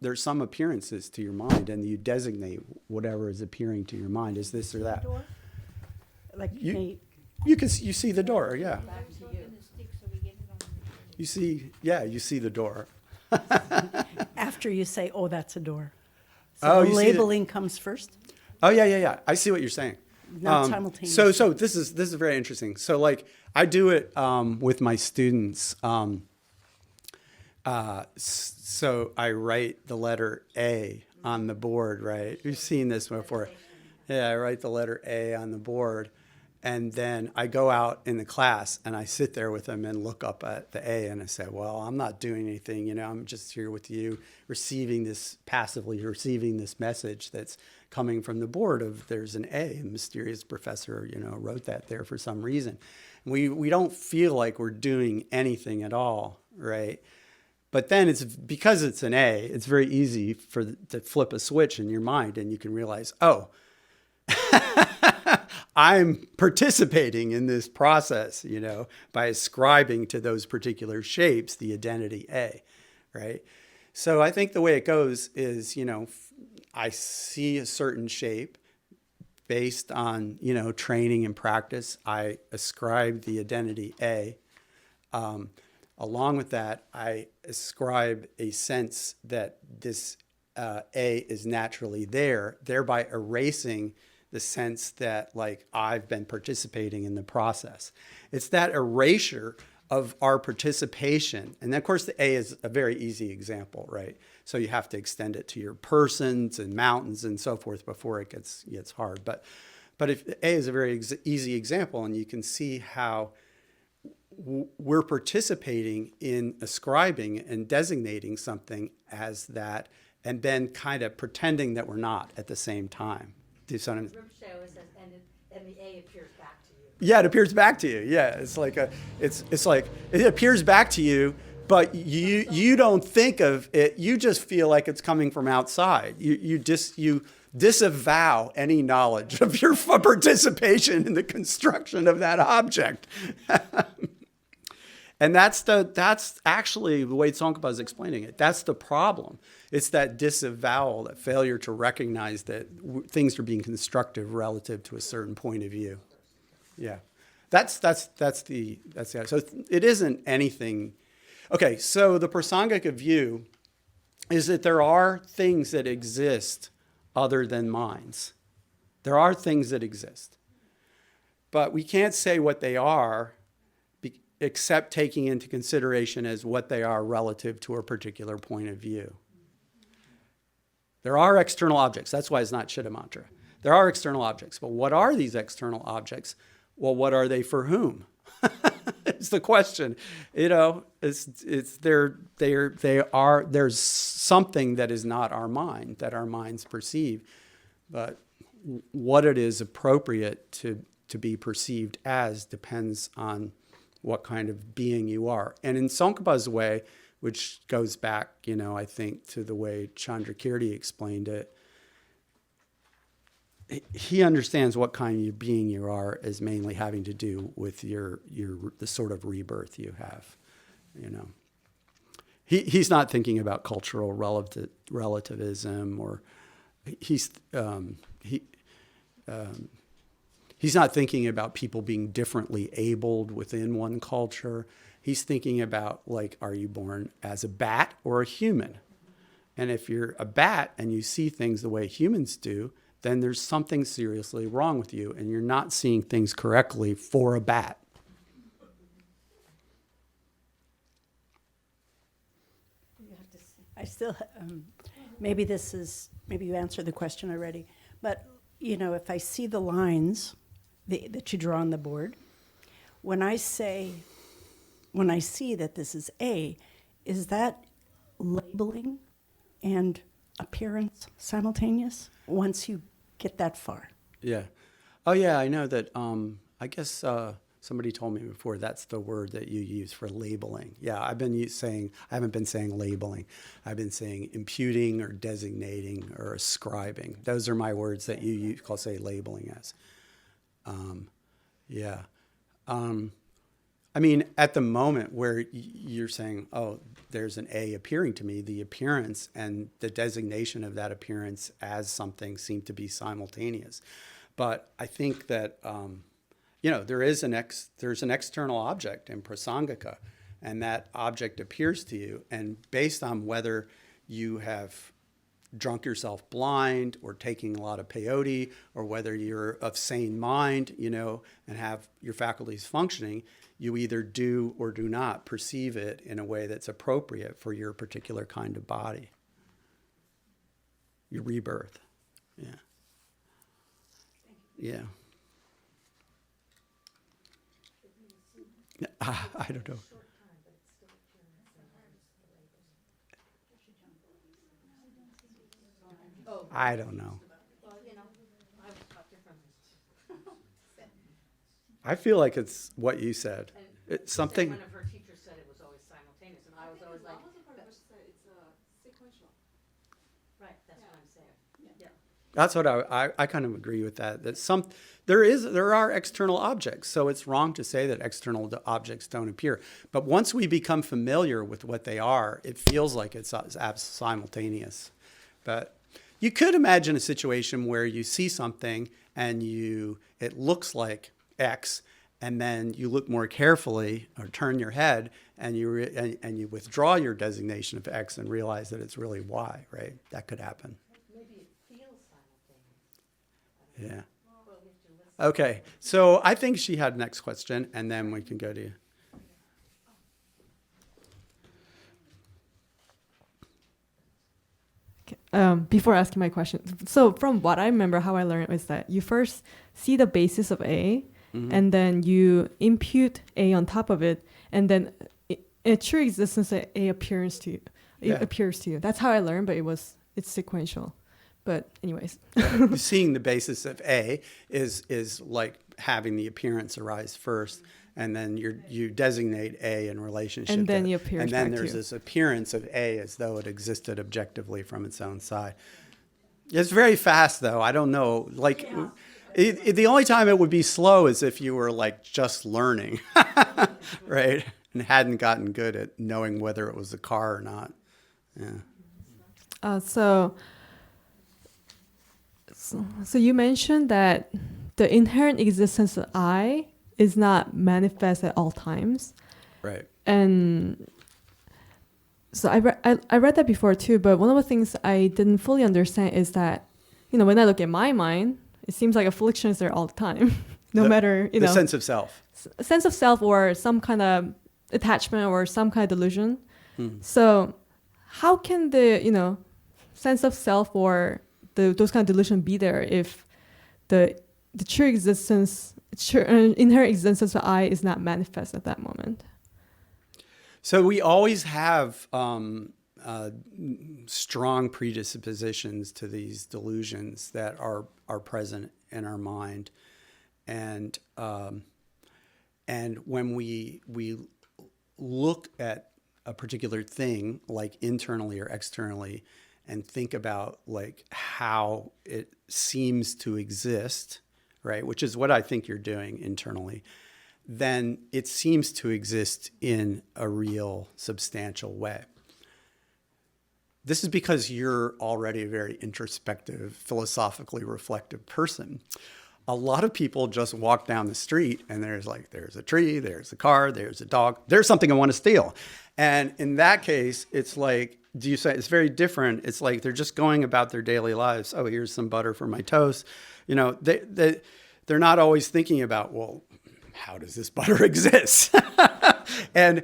A: there's some appearances to your mind, and you designate whatever is appearing to your mind as this or that.
C: Door? Like
A: You see the door, yeah. You see the door.
C: after you say, "Oh, that's a door."
A: Oh,
C: So the
A: you see
C: labeling comes first.
A: Oh yeah. I see what you're saying.
C: Not simultaneously.
A: So this is very interesting. So like I do it with my students. So I write the letter A on the board, right? You've seen this before. Yeah, I write the letter A on the board, and then I go out in the class and I sit there with them and look up at the A, and I say, well, I'm not doing anything, you know, I'm just here with you passively receiving this message that's coming from the board of there's an A, a mysterious professor, you know, wrote that there for some reason. We don't feel like we're doing anything at all, right? But then it's because it's an A, it's very easy to flip a switch in your mind, and you can realize, oh, I'm participating in this process, you know, by ascribing to those particular shapes the identity A, right? So I think the way it goes is, you know, I see a certain shape based on, you know, training and practice. I ascribe the identity A. Along with that, I ascribe a sense that this A is naturally there, thereby erasing the sense that like I've been participating in the process. It's that erasure of our participation. And of course the A is a very easy example, right? So you have to extend it to your persons and mountains and so forth before it gets hard. But if A is a very easy example, and you can see how we're participating in ascribing and designating something as that, and then kind of pretending that we're not at the same time. Do something.
D: And the A appears back to you.
A: Yeah, it appears back to you. Yeah, it's like it appears back to you, but you don't think of it. You just feel like it's coming from outside. You disavow any knowledge of your participation in the construction of that object. And that's actually the way Tsongkhapa is explaining it. That's the problem. It's that disavowal, that failure to recognize that things are being constructive relative to a certain point of view. Yeah, that's the. So it isn't anything. Okay, so the Prasangika view is that there are things that exist other than minds. There are things that exist, but we can't say what they are except taking into consideration as what they are relative to a particular point of view. There are external objects. That's why it's not Chitta mantra. There are external objects, but what are these external objects? Well, what are they for whom? It's the question. You know, there's something that is not our mind, that our minds perceive, but what it is appropriate to be perceived as depends on what kind of being you are. And in Tsongkhapa's way, which goes back, I think, to the way Chandrakirti explained it. He understands what kind of being you are as mainly having to do with the sort of rebirth you have, He's not thinking about cultural relativism, or he's not thinking about people being differently abled within one culture. He's thinking about, like, are you born as a bat or a human? And if you're a bat and you see things the way humans do, then there's something seriously wrong with you, and you're not seeing things correctly for a bat.
C: I still, maybe you answered the question already, but, if I see the lines that you draw on the board, when I see that this is A, is that labeling and appearance simultaneous once you get that far?
A: Yeah. Oh, yeah, I know that, I guess somebody told me before that's the word that you use for labeling. Yeah, I haven't been saying labeling. I've been saying imputing or designating or ascribing. Those are my words that you say labeling as. Yeah. I mean, at the moment where you're saying, oh, there's an A appearing to me, the appearance and the designation of that appearance as something seem to be simultaneous. But I think that, there's an external object in Prasangika, and that object appears to you. And based on whether you have drunk yourself blind or taking a lot of peyote, or whether you're of sane mind, and have your faculties functioning, you either do or do not perceive it in a way that's appropriate for your particular kind of body. Your rebirth. Yeah. Yeah. I don't know. I don't know. I feel like it's what you said. It's something.
D: One of her teachers said it was always simultaneous, and I was always like,
E: It's sequential.
D: right, that's what I'm saying. Yeah.
A: That's what I kind of agree with that. That there are external objects, so it's wrong to say that external objects don't appear. But once we become familiar with what they are, it feels like it's simultaneous. But you could imagine a situation where you see something and it looks like X, and then you look more carefully or turn your head and you withdraw your designation of X and realize that it's really Y, right? That could happen.
D: Maybe it feels simultaneous.
A: Yeah.
D: Well, we have to listen.
A: Okay, so I think she had next question, and then we can go to you.
E: Before asking my question, so from what I remember, how I learned was that you first see the basis of A, and then you impute A on top of it, and then in true existence, A appears to you. It appears to you. That's how I learned, but it's sequential. But anyways,
A: seeing the basis of A is like having the appearance arise first, and then you designate A in relationship,
E: and then you appear.
A: And then there's this appearance of A as though it existed objectively from its own side. It's very fast, though. I don't know. Like, the only time it would be slow is if you were like just learning, right, and hadn't gotten good at knowing whether it was a car or not. Yeah.
E: So you mentioned that the inherent existence of I is not manifest at all times.
A: Right.
E: And so I read that before too, but one of the things I didn't fully understand is that, when I look at my mind, it seems like affliction is there all the time, matter,
A: the sense of self.
E: A sense of self or some kind of attachment or some kind of delusion. So how can the, sense of self or those kind of delusion be there if the true existence, inherent existence of I is not manifest at that moment?
A: So we always have strong predispositions to these delusions that are present in our mind, and when we look at a particular thing, like internally or externally, and think about like how it seems to exist, right? Which is what I think you're doing internally. Then it seems to exist in a real substantial way. This is because you're already a very introspective, philosophically reflective person. A lot of people just walk down the street and there's a tree, there's a car, there's a dog, there's something I want to steal. And in that case, it's like, do you say it's very different? It's like they're just going about their daily lives. Oh, here's some butter for my toast. You know, they're not always thinking about, well, how does this butter exist? and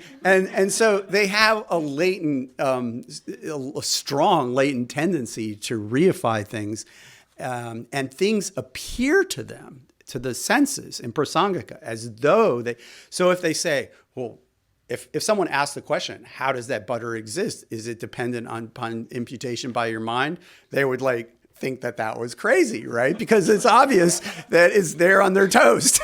A: so they have a latent, a strong latent tendency to reify things, and things appear to them, to the senses in Prasangika, as though they. So if they say, well, if someone asks the question, how does that butter exist? Is it dependent upon imputation by your mind? They would like think that was crazy, right? Because it's obvious that it's there on their toast.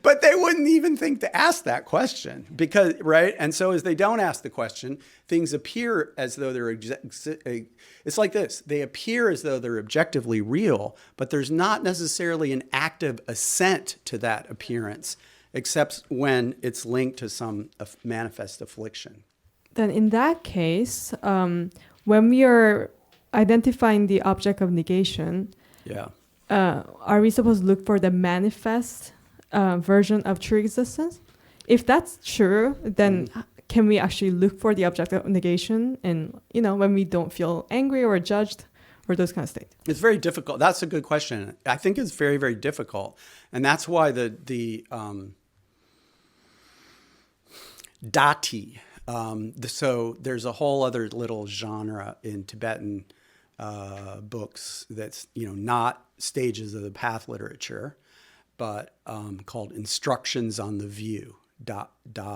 A: But they wouldn't even think to ask that question because, right? And so as they don't ask the question, things appear as though they're, it's like this. They appear as though they're objectively real, but there's not necessarily an active assent to that appearance, except when it's linked to some manifest affliction.
E: Then in that case, when we are identifying the object of negation,
A: Yeah.
E: Are we supposed to look for the manifest version of true existence? If that's true, then can we actually look for the object of negation and, you know, when we don't feel angry or judged or those kind of states?
A: It's very difficult. That's a good question. I think it's very, very difficult. And that's why the dati, so there's a whole other little genre in Tibetan books that's, you know, not stages of the path literature, but called instructions on the view. Da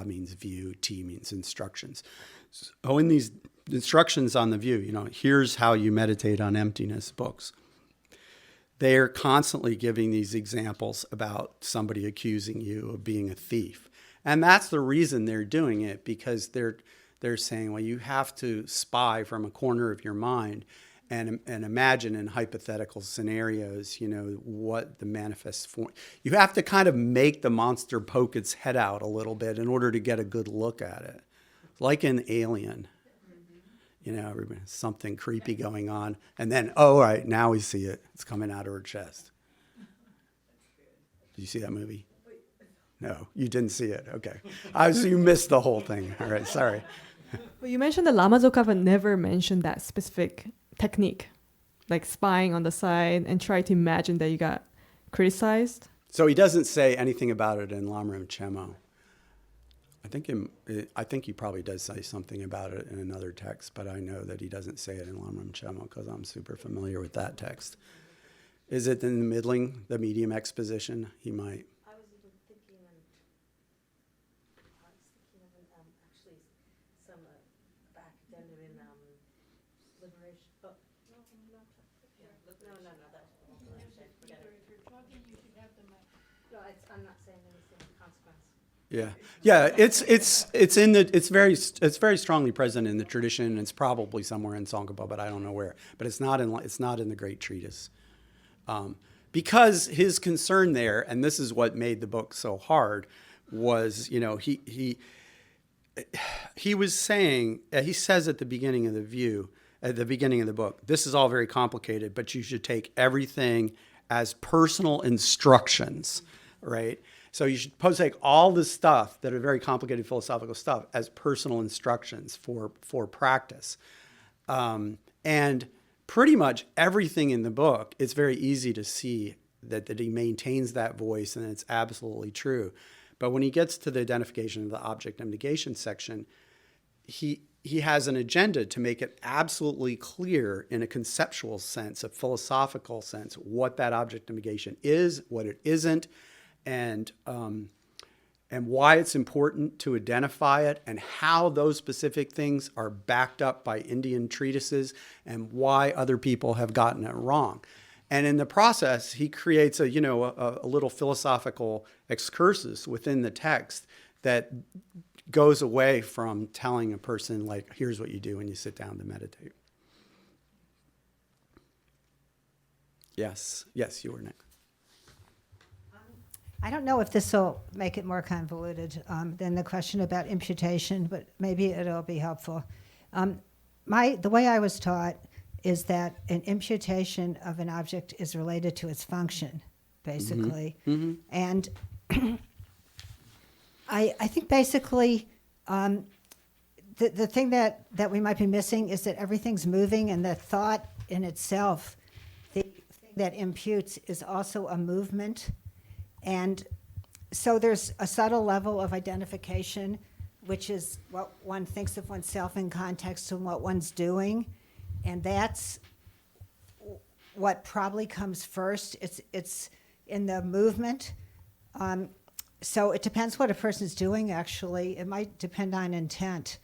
A: means view, ti means instructions. So in these instructions on the view, you know, here's how you meditate on emptiness books. They are constantly giving these examples about somebody accusing you of being a thief. And that's the reason they're doing it, because they're saying, well, you have to spy from a corner of your mind and imagine in hypothetical scenarios, you know, what the manifest form. You have to kind of make the monster poke its head out a little bit in order to get a good look at it. Like in Alien, you know, something creepy going on. And then, oh, right, now we see it. It's coming out of her chest. Did you see that movie? No, you didn't see it. Okay. You missed the whole thing. All right, sorry.
E: Well, you mentioned the Lama Tsongkhapa never mentioned that specific technique, like spying on the side and try to imagine that you got criticized.
A: So he doesn't say anything about it in Lamrim Chemo. I think he probably does say something about it in another text, but I know that he doesn't say it in Lamrim Chemo because I'm super familiar with that text. Is it in the medium exposition? He might.
D: I was even thinking, actually some back then in liberation. Oh, no, that's forget it.
F: If you're talking, you should have the mic.
D: No, I'm not saying anything of consequence.
A: Yeah. It's very strongly present in the tradition. It's probably somewhere in Tsongkhapa, but I don't know where. But it's not in the Great Treatise, because his concern there, and this is what made the book so hard, was, you know, he was saying, he says at the beginning of the book, this is all very complicated, but you should take everything as personal instructions, right? So you should take all this stuff that are very complicated philosophical stuff as personal instructions for practice. And pretty much everything in the book, it's very easy to see that he maintains that voice, and it's absolutely true. But when he gets to the identification of the object of negation section, he has an agenda to make it absolutely clear in a conceptual sense, a philosophical sense, what that object of negation is, what it isn't, and why it's important to identify it, and how those specific things are backed up by Indian treatises, and why other people have gotten it wrong. And in the process, he creates a little philosophical excursus within the text that goes away from telling a person, like, here's what you do when you sit down to meditate. Yes, you were next.
F: I don't know if this will make it more convoluted than the question about imputation, but maybe it'll be helpful. The way I was taught is that an imputation of an object is related to its function, basically.
A: Mm-hmm.
F: And I think basically the thing that we might be missing is that everything's moving, and the thought in itself, the thing that imputes, is also a movement. And so there's a subtle level of identification, which is what one thinks of oneself in context to what one's doing. And that's what probably comes first. It's in the movement. So it depends what a person's doing, actually. It might depend on intent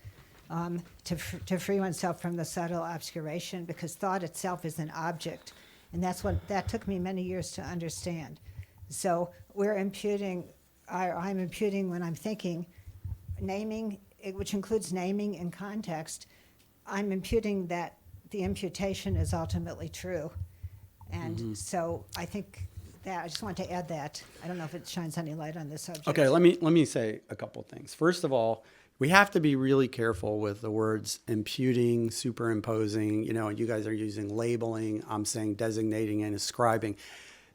F: to free oneself from the subtle obscuration, because thought itself is an object. And that took me many years to understand. So I'm imputing when I'm thinking, naming, which includes naming and context. I'm imputing that the imputation is ultimately true. And so I think that, I just want to add that. I don't know if it shines any light on this subject.
A: Okay, let me say a couple things. First of all, we have to be really careful with the words imputing, superimposing. You guys are using labeling. I'm saying designating and ascribing.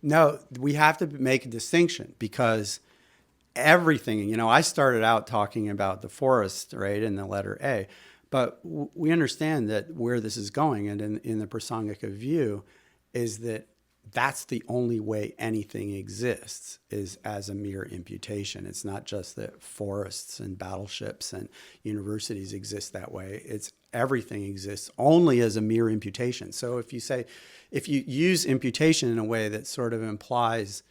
A: No, we have to make a distinction, because everything, I started out talking about the forest, right, in the letter A, but we understand that where this is going, and in the Prasangika view, is that that's the only way anything exists, is as a mere imputation. It's not just that forests and battleships and universities exist that way. It's everything exists only as a mere imputation. So if you use imputation in a way that sort of implies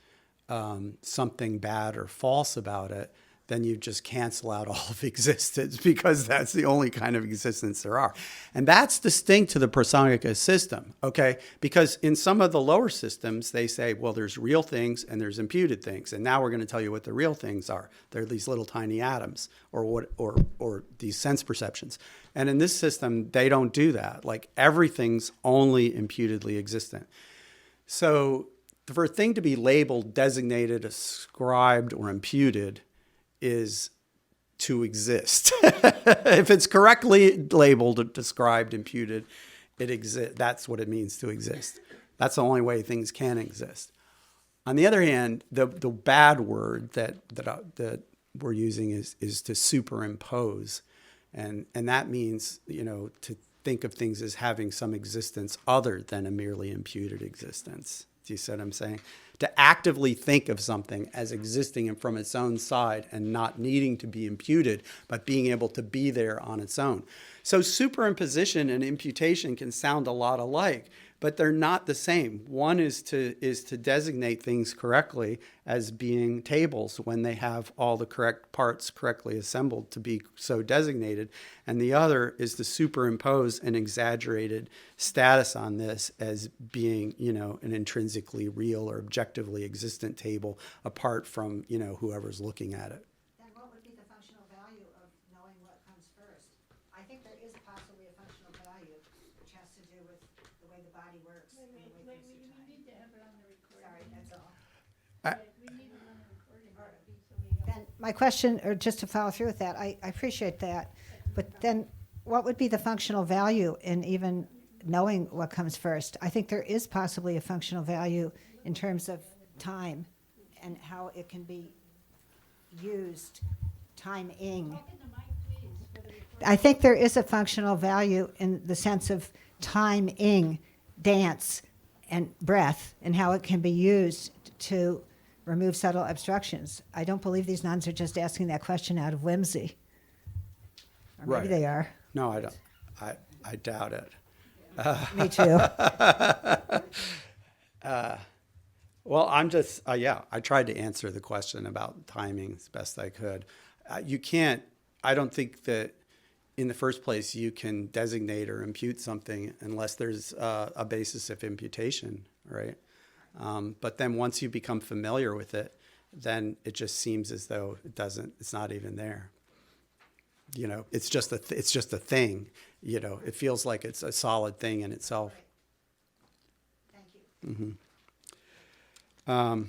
A: something bad or false about it, then you just cancel out all of existence, because that's the only kind of existence there are. And that's distinct to the Prasangika system, okay? Because in some of the lower systems, they say, well, there's real things and there's imputed things. And now we're going to tell you what the real things are. They're these little tiny atoms, or these sense perceptions. And in this system, they don't do that. Like, everything's only imputedly existent. So for a thing to be labeled, designated, ascribed, or imputed is to exist. If it's correctly labeled, described, imputed, it exists. That's what it means to exist. That's the only way things can exist. On the other hand, the bad word that we're using is to superimpose, and that means to think of things as having some existence other than a merely imputed existence. Do you see what I'm saying? To actively think of something as existing from its own side and not needing to be imputed, but being able to be there on its own. So superimposition and imputation can sound a lot alike, but they're not the same. One is to designate things correctly as being tables when they have all the correct parts correctly assembled to be so designated. And the other is to superimpose an exaggerated status on this as being, an intrinsically real or objectively existent table apart from, whoever's looking at it.
F: Then what would be the functional value of knowing what comes first? I think there is possibly a functional value, which has to do with the way the body works.
G: We need to have it on the recording.
F: Sorry, that's all.
G: We need it on the recording. So we have-
F: Then my question, or just to follow through with that, I appreciate that, but then what would be the functional value in even knowing what comes first? I think there is possibly a functional value in terms of time and how it can be used, timing.
G: Talk in the mic, please, for the recording.
F: I think there is a functional value in the sense of timing, dance, and breath, and how it can be used to remove subtle obstructions. I don't believe these nuns are just asking that question out of whimsy. Or maybe
A: Right.
F: they are.
A: No, I don't. I doubt it.
F: Me too.
A: Well, I'm just, I tried to answer the question about timing as best I could. I don't think that in the first place you can designate or impute something unless there's a basis of imputation, right? But then once you become familiar with it, then it just seems as though it's not even there. it's just it's just a thing. It feels like it's a solid thing in itself.
F: Thank you.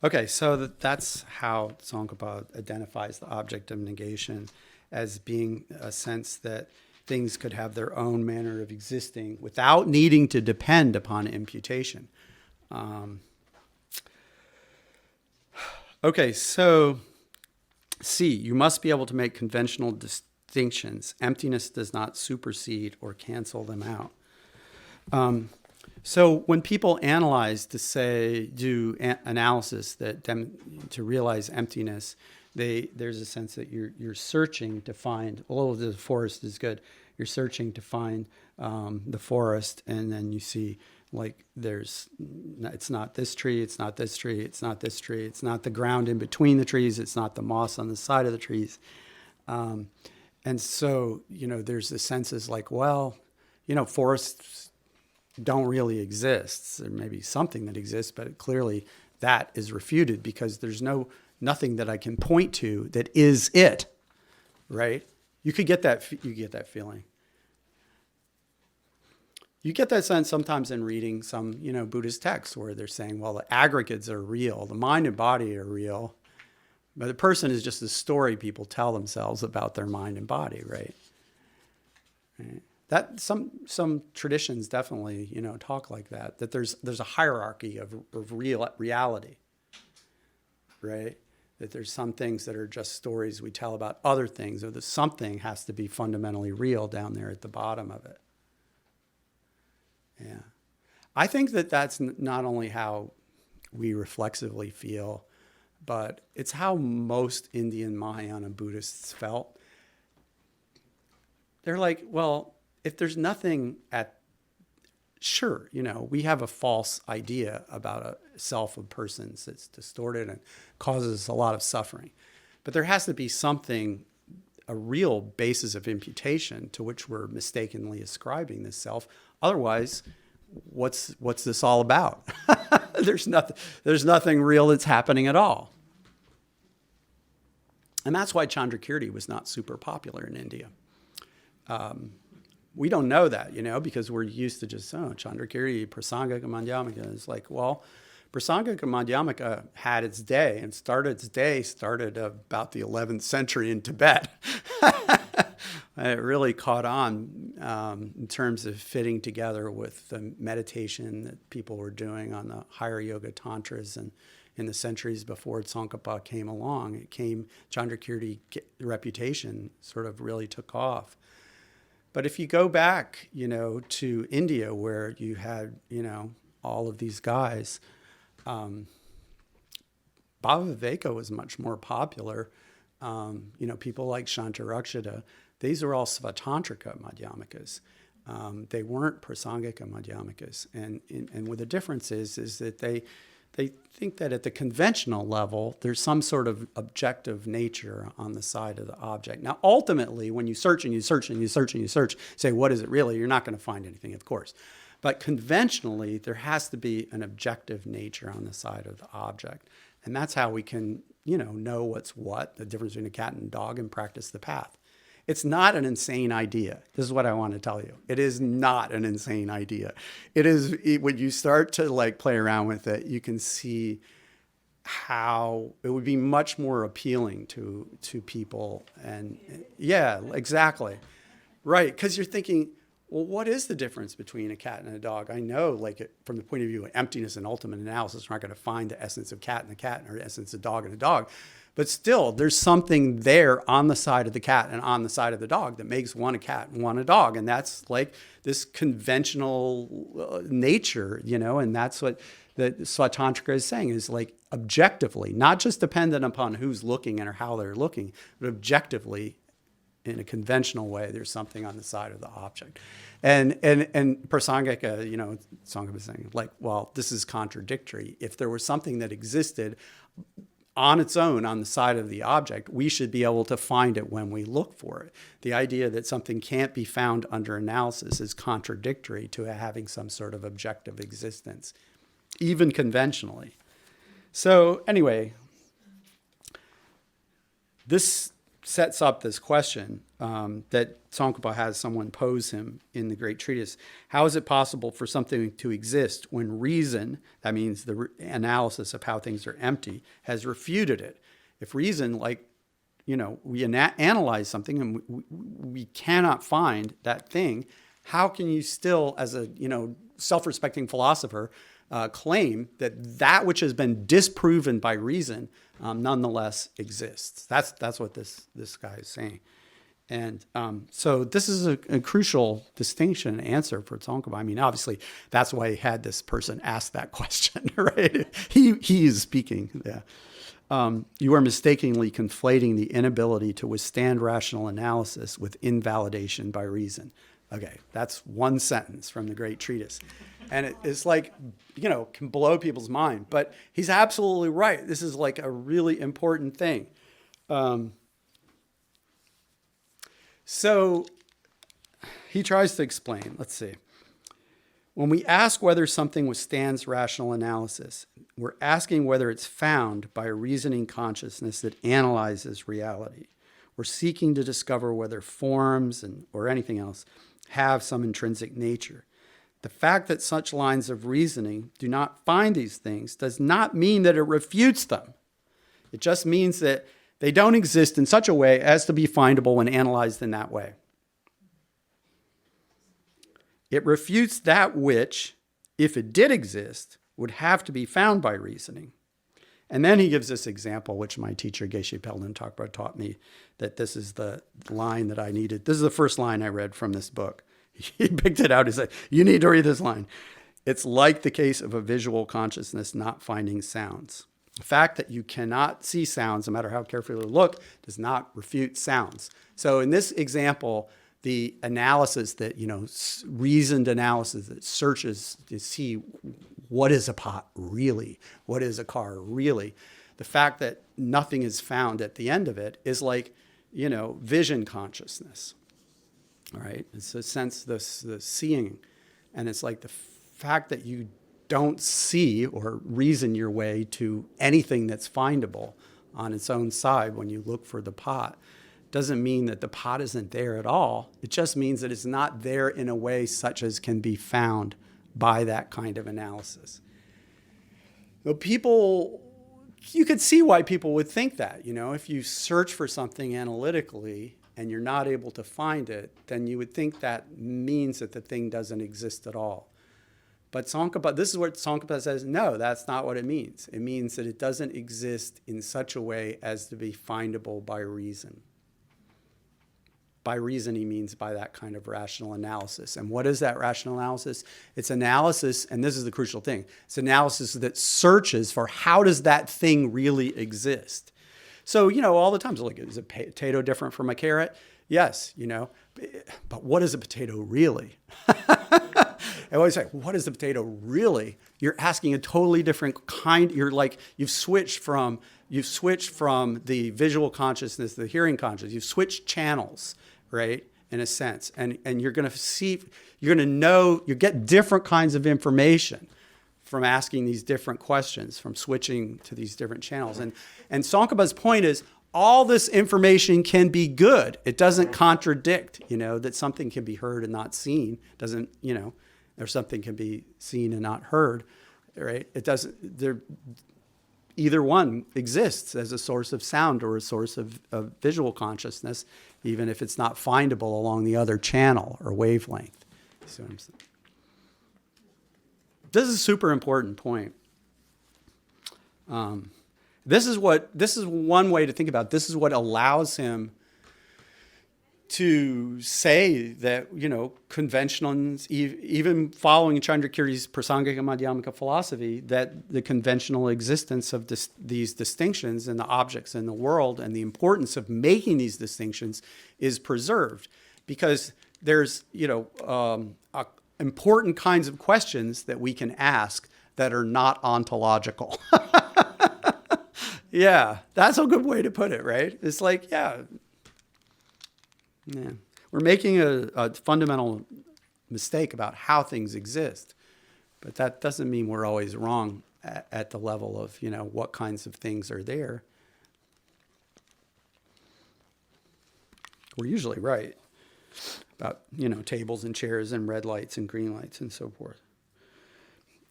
A: Okay, so that's how Tsongkhapa identifies the object of negation as being a sense that things could have their own manner of existing without needing to depend upon imputation. Okay, so C, you must be able to make conventional distinctions. Emptiness does not supersede or cancel them out. So when people analyze do analysis to realize emptiness, there's a sense that you're searching to find, although the forest is good, you're searching to find the forest, and then you see it's not this tree, it's not this tree, it's not this tree, it's not the ground in between the trees, it's not the moss on the side of the trees. And so, there's this sense is forests don't really exist. There may be something that exists, but clearly that is refuted because there's nothing that I can point to that is it, right? You get that feeling. You get that sense sometimes in reading some, Buddhist texts where they're saying, well, the aggregates are real, the mind and body are real, but the person is just a story people tell themselves about their mind and body, right? That some traditions definitely, talk like that there's a hierarchy of reality, right? That there's some things that are just stories we tell about other things, or that something has to be fundamentally real down there at the bottom of it. Yeah. I think that's not only how we reflexively feel, but it's how most Indian Mahayana Buddhists felt. They're like, well, if there's nothing sure, we have a false idea about a self of persons that's distorted and causes a lot of suffering. But there has to be something, a real basis of imputation to which we're mistakenly ascribing this self. Otherwise, what's this all about? There's nothing real that's happening at all. And that's why Chandrakirti was not super popular in India. We don't know that, because we're used to just, Chandrakirti, Prasangika, Madhyamaka. It's like, well, Prasangika Madhyamaka had its day and started about the 11th century in Tibet. It really caught on in terms of fitting together with the meditation that people were doing on the higher yoga tantras, and in the centuries before Tsongkhapa came along, Chandrakirti reputation sort of really took off. But if you go back, to India where you had, all of these guys, Bhava Viveka was much more popular. People like Shantarakshita, these are all Svatantrika Madhyamikas. They weren't Prasangika Madhyamikas. And what the difference is that they think that at the conventional level, there's some sort of objective nature on the side of the object. Now, ultimately, when you search and you search and you search and you search, say, what is it really? You're not going to find anything, of course. But conventionally, there has to be an objective nature on the side of the object. And that's how we can, know what's what, the difference between a cat and a dog, and practice the path. It's not an insane idea. This is what I want to tell you. It is not an insane idea. When you start to play around with it, you can see how it would be much more appealing to people. And yeah, exactly. Right. Because you're thinking, well, what is the difference between a cat and a dog? I know, from the point of view of emptiness and ultimate analysis, we're not going to find the essence of cat and a cat, or the essence of dog and a dog. But still, there's something there on the side of the cat and on the side of the dog that makes one a cat and one a dog. And that's this conventional nature, and that's what the Svatantrika is saying, is objectively, not just dependent upon who's looking or how they're looking, but objectively, in a conventional way, there's something on the side of the object. And Prasangika, Tsongkhapa is saying, well, this is contradictory. If there was something that existed on its own on the side of the object, we should be able to find it when we look for it. The idea that something can't be found under analysis is contradictory to having some sort of objective existence, even conventionally. So anyway, this sets up this question that Tsongkhapa has someone pose him in the Great Treatise. How is it possible for something to exist when reason, that means the analysis of how things are empty, has refuted it? If reason, like, we analyze something and we cannot find that thing, how can you still, as a, self-respecting philosopher, claim that that which has been disproven by reason nonetheless exists? That's what this guy is saying. And so this is a crucial distinction and answer for Tsongkhapa. I mean, obviously, that's why he had this person ask that question, right? He is speaking, yeah. You are mistakenly conflating the inability to withstand rational analysis with invalidation by reason. Okay, that's one sentence from the Great Treatise. And it's like, can blow people's mind. But he's absolutely right. This is like a really important thing. So he tries to explain. Let's see. When we ask whether something withstands rational analysis, we're asking whether it's found by a reasoning consciousness that analyzes reality. We're seeking to discover whether forms or anything else have some intrinsic nature. The fact that such lines of reasoning do not find these things does not mean that it refutes them. It just means that they don't exist in such a way as to be findable when analyzed in that way. It refutes that which, if it did exist, would have to be found by reasoning. And then he gives this example, which my teacher, Geshe Pelden Thakpa, taught me, that this is the line that I needed. This is the first line I read from this book. He picked it out. He said, you need to read this line. It's like the case of a visual consciousness not finding sounds. The fact that you cannot see sounds, no matter how carefully you look, does not refute sounds. So in this example, the analysis that, reasoned analysis that searches to see what is a pot really, what is a car really, the fact that nothing is found at the end of it is like, vision consciousness. All right, it's a sense, the seeing, and it's like the fact that you don't see or reason your way to anything that's findable on its own side when you look for the pot doesn't mean that the pot isn't there at all. It just means that it's not there in a way such as can be found by that kind of analysis. You could see why people would think that, if you search for something analytically and you're not able to find it, then you would think that means that the thing doesn't exist at all. But Tsongkhapa, this is what Tsongkhapa says, no, that's not what it means. It means that it doesn't exist in such a way as to be findable by reason. By reason, he means by that kind of rational analysis. And what is that rational analysis? It's analysis, and this is the crucial thing, it's analysis that searches for how does that thing really exist. So, all the time, so like, is a potato different from a carrot? Yes, but what is a potato really? I always say, what is the potato really? You're asking a totally different kind. You're like, you've switched from the visual consciousness to the hearing consciousness. You've switched channels, right? In a sense. And you're going to know, you get different kinds of information from asking these different questions, from switching to these different channels. And Tsongkhapa's point is, all this information can be good. It doesn't contradict, that something can be heard and not seen. Doesn't, or something can be seen and not heard, right? It doesn't, either one exists as a source of sound or a source of visual consciousness, even if it's not findable along the other channel or wavelength. See what I'm saying? This is a super important point. This is one way to think about it. This is what allows him to say that, conventional, even following Chandrakirti's Prasangika Madhyamaka philosophy, that the conventional existence of these distinctions and the objects in the world and the importance of making these distinctions is preserved, because there's, important kinds of questions that we can ask that are not ontological. Yeah, that's a good way to put it, right? It's like, yeah. We're making a fundamental mistake about how things exist, but that doesn't mean we're always wrong at the level of, what kinds of things are there. we're usually right about, tables and chairs and red lights and green lights and so forth.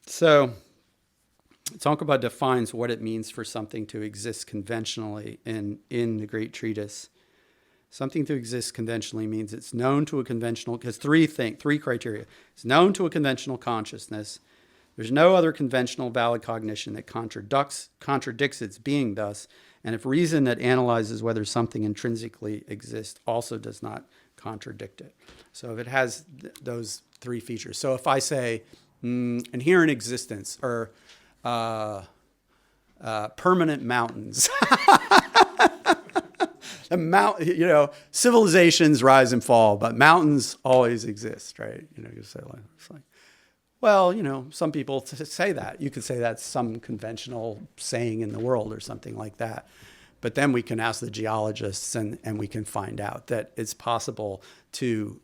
A: So Tsongkhapa defines what it means for something to exist conventionally in the Great Treatise. Something to exist conventionally means it's known to a conventional, because three criteria. It's known to a conventional consciousness. There's no other conventional valid cognition that contradicts its being thus, and if reason that analyzes whether something intrinsically exists also does not contradict it. So if it has those three features. So if I say inherent existence or permanent mountains, civilizations rise and fall, but mountains always exist, right? You say it's like, well, some people say that. You could say that's some conventional saying in the world or something like that. But then we can ask the geologists and we can find out that it's possible to,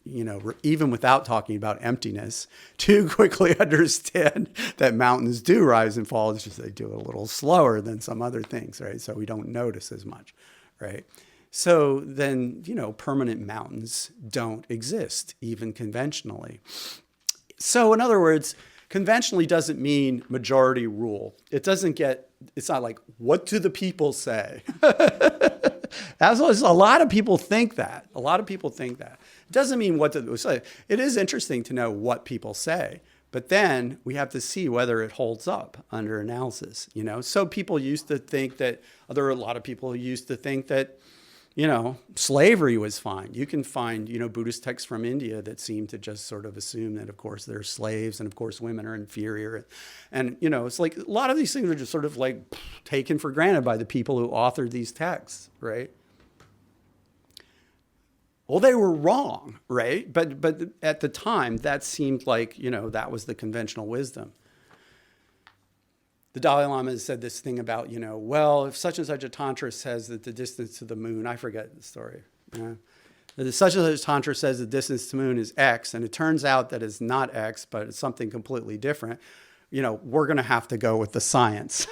A: even without talking about emptiness, to quickly understand that mountains do rise and fall. It's just they do it a little slower than some other things, right? So we don't notice as much, right? So then, permanent mountains don't exist, even conventionally. So in other words, conventionally doesn't mean majority rule. It's not like, what do the people say? A lot of people think that. It doesn't mean what to say. It is interesting to know what people say, but then we have to see whether it holds up under analysis, So people used to think that, there are a lot of people who used to think that, slavery was fine. You can find, Buddhist texts from India that seem to just sort of assume that, of course, they're slaves and, of course, women are inferior. And, it's like a lot of these things are just sort of like taken for granted by the people who authored these texts, right? Well, they were wrong, right? But at the time, that seemed like, that was the conventional wisdom. The Dalai Lama has said this thing about, well, if such and such a tantra says that the distance to the moon, I forget the story. That such and such a tantra says the distance to the moon is X, and it turns out that it's not X, but it's something completely different. We're going to have to go with the science.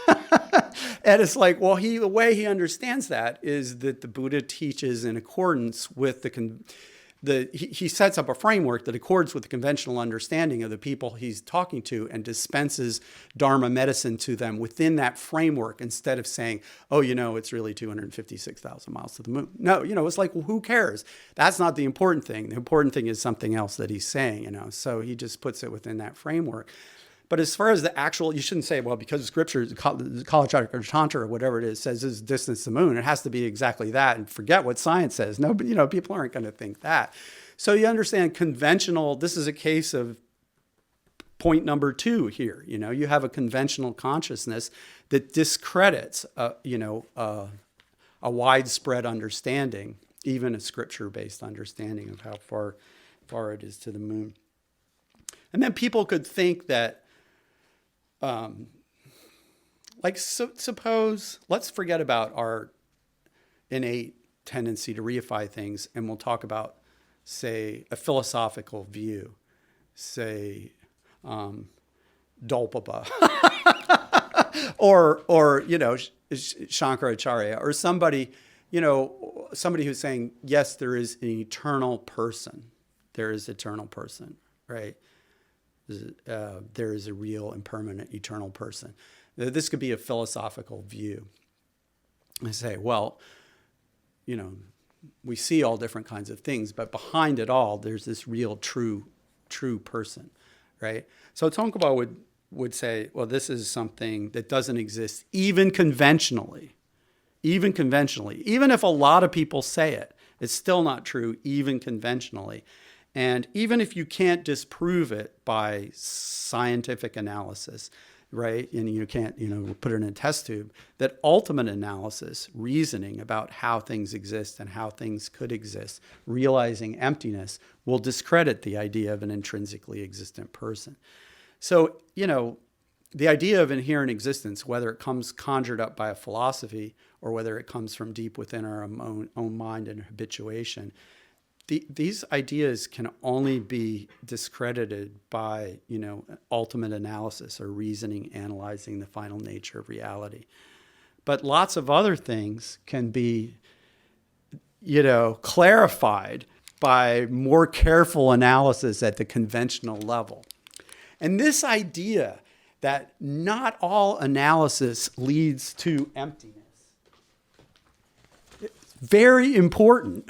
A: And it's like, well, the way he understands that is that the Buddha teaches in accordance with he sets up a framework that accords with the conventional understanding of the people he's talking to and dispenses Dharma medicine to them within that framework instead of saying, oh, it's really 256,000 miles to the moon. No, it's like, well, who cares? That's not the important thing. The important thing is something else that he's saying, So he just puts it within that framework. But as far as the actual, you shouldn't say, well, because Scripture, Kala Chakra Tantra or whatever it is, says this is distance to the moon, it has to be exactly that, and forget what science says. No, but people aren't going to think that. So you understand conventional. This is a case of point number 2 here. You have a conventional consciousness that discredits, a widespread understanding, even a Scripture-based understanding of how far it is to the moon. And then people could think that. Suppose, let's forget about our innate tendency to reify things, and we'll talk about, say, a philosophical view, say, Dolpapa, or Shankaracharya, or somebody who's saying, yes, there is an eternal person. There is eternal person, right? There is a real and permanent eternal person. This could be a philosophical view. I say, well, we see all different kinds of things, but behind it all, there's this real, true person, right? So Tsongkhapa would say, well, this is something that doesn't exist even conventionally. Even if a lot of people say it, it's still not true, even conventionally. And even if you can't disprove it by scientific analysis, right, and you can't, put it in a test tube, that ultimate analysis, reasoning about how things exist and how things could exist, realizing emptiness, will discredit the idea of an intrinsically existent person. So, the idea of inherent existence, whether it comes conjured up by a philosophy or whether it comes from deep within our own mind and habituation, these ideas can only be discredited by, ultimate analysis or reasoning, analyzing the final nature of reality. But lots of other things can be, clarified by more careful analysis at the conventional level. And this idea that not all analysis leads to emptiness, it's very important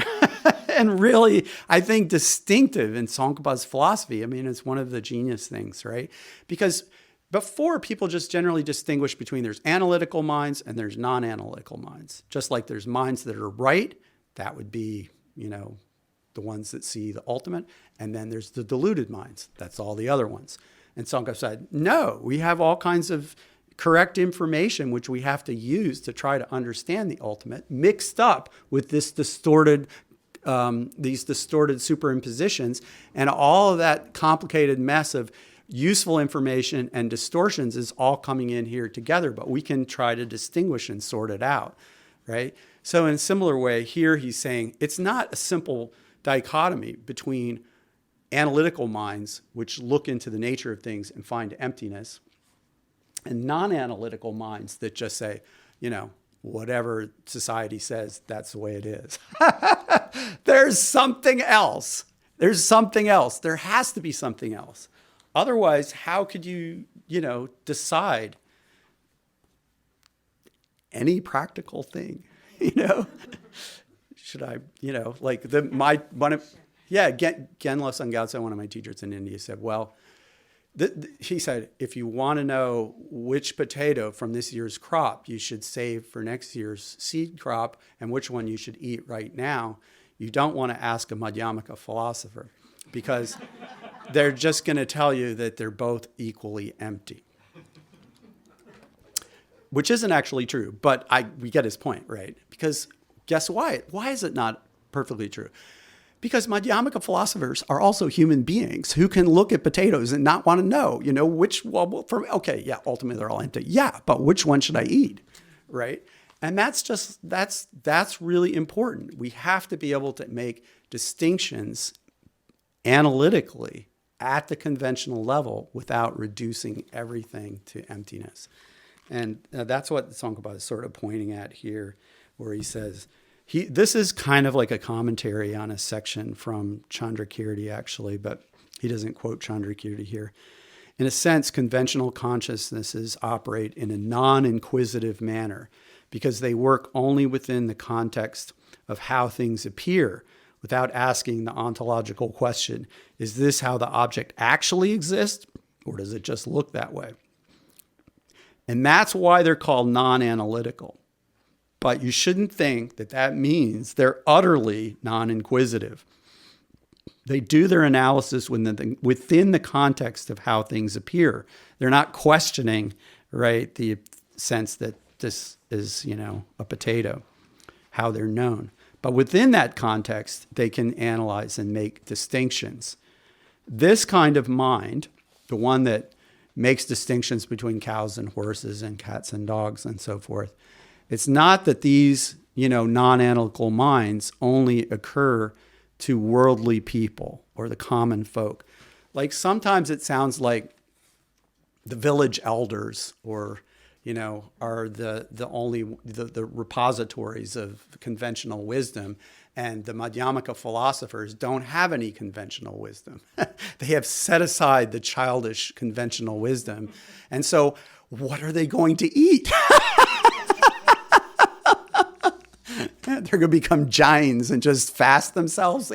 A: and really, I think, distinctive in Tsongkhapa's philosophy. I mean, it's one of the genius things, right? Because before, people just generally distinguish between there's analytical minds and there's non-analytical minds. Just like there's minds that are right, that would be, the ones that see the ultimate. And then there's the deluded minds. That's all the other ones. And Tsongkhapa said, no, we have all kinds of correct information which we have to use to try to understand the ultimate, mixed up with this these distorted superimpositions, and all of that complicated mess of useful information and distortions is all coming in here together, but we can try to distinguish and sort it out, right? So in a similar way, here he's saying it's not a simple dichotomy between analytical minds, which look into the nature of things and find emptiness, and non-analytical minds that just say, whatever society says, that's the way it is. There's something else. There's something else. There has to be something else. Otherwise, how could you, decide any practical thing? Should I, Genlo Sangyaltse, one of my teachers in India, said, well, he said, if you want to know which potato from this year's crop you should save for next year's seed crop and which one you should eat right now, you don't want to ask a Madhyamaka philosopher, because they're just going to tell you that they're both equally empty. Which isn't actually true, but we get his point, right? Because guess why? Why is it not perfectly true? Because Madhyamaka philosophers are also human beings who can look at potatoes and not want to know, ultimately they're all empty. Yeah, but which one should I eat, right? And that's really important. We have to be able to make distinctions analytically at the conventional level without reducing everything to emptiness. And that's what Tsongkhapa is sort of pointing at here, where he says, this is kind of like a commentary on a section from Chandrakirti, actually, but he doesn't quote Chandrakirti here. In a sense, conventional consciousnesses operate in a non-inquisitive manner because they work only within the context of how things appear, without asking the ontological question, is this how the object actually exists, or does it just look that way? And that's why they're called non-analytical. But you shouldn't think that means they're utterly non-inquisitive. They do their analysis within the context of how things appear. They're not questioning, right, the sense that this is, a potato, how they're known. But within that context, they can analyze and make distinctions. This kind of mind, the one that makes distinctions between cows and horses and cats and dogs and so forth, it's not that these, non-analytical minds only occur to worldly people or the common folk. Like sometimes it sounds like the village elders or, are the only the repositories of conventional wisdom, and the Madhyamaka philosophers don't have any conventional wisdom. They have set aside the childish conventional wisdom. And so what are they going to eat? They're going to become jains and just fast themselves.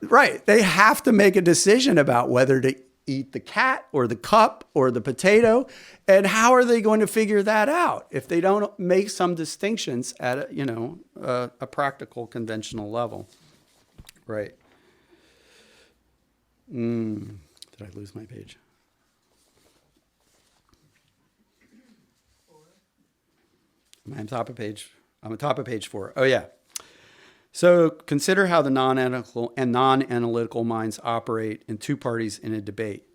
A: Right. They have to make a decision about whether to eat the cat or the cup or the potato. And how are they going to figure that out if they don't make some distinctions at a practical conventional level? Right. Did I lose my page? Am I on top of page? I'm on top of page 4. Oh, yeah. So consider how the non-analytical and non-analytical minds operate in two parties in a debate.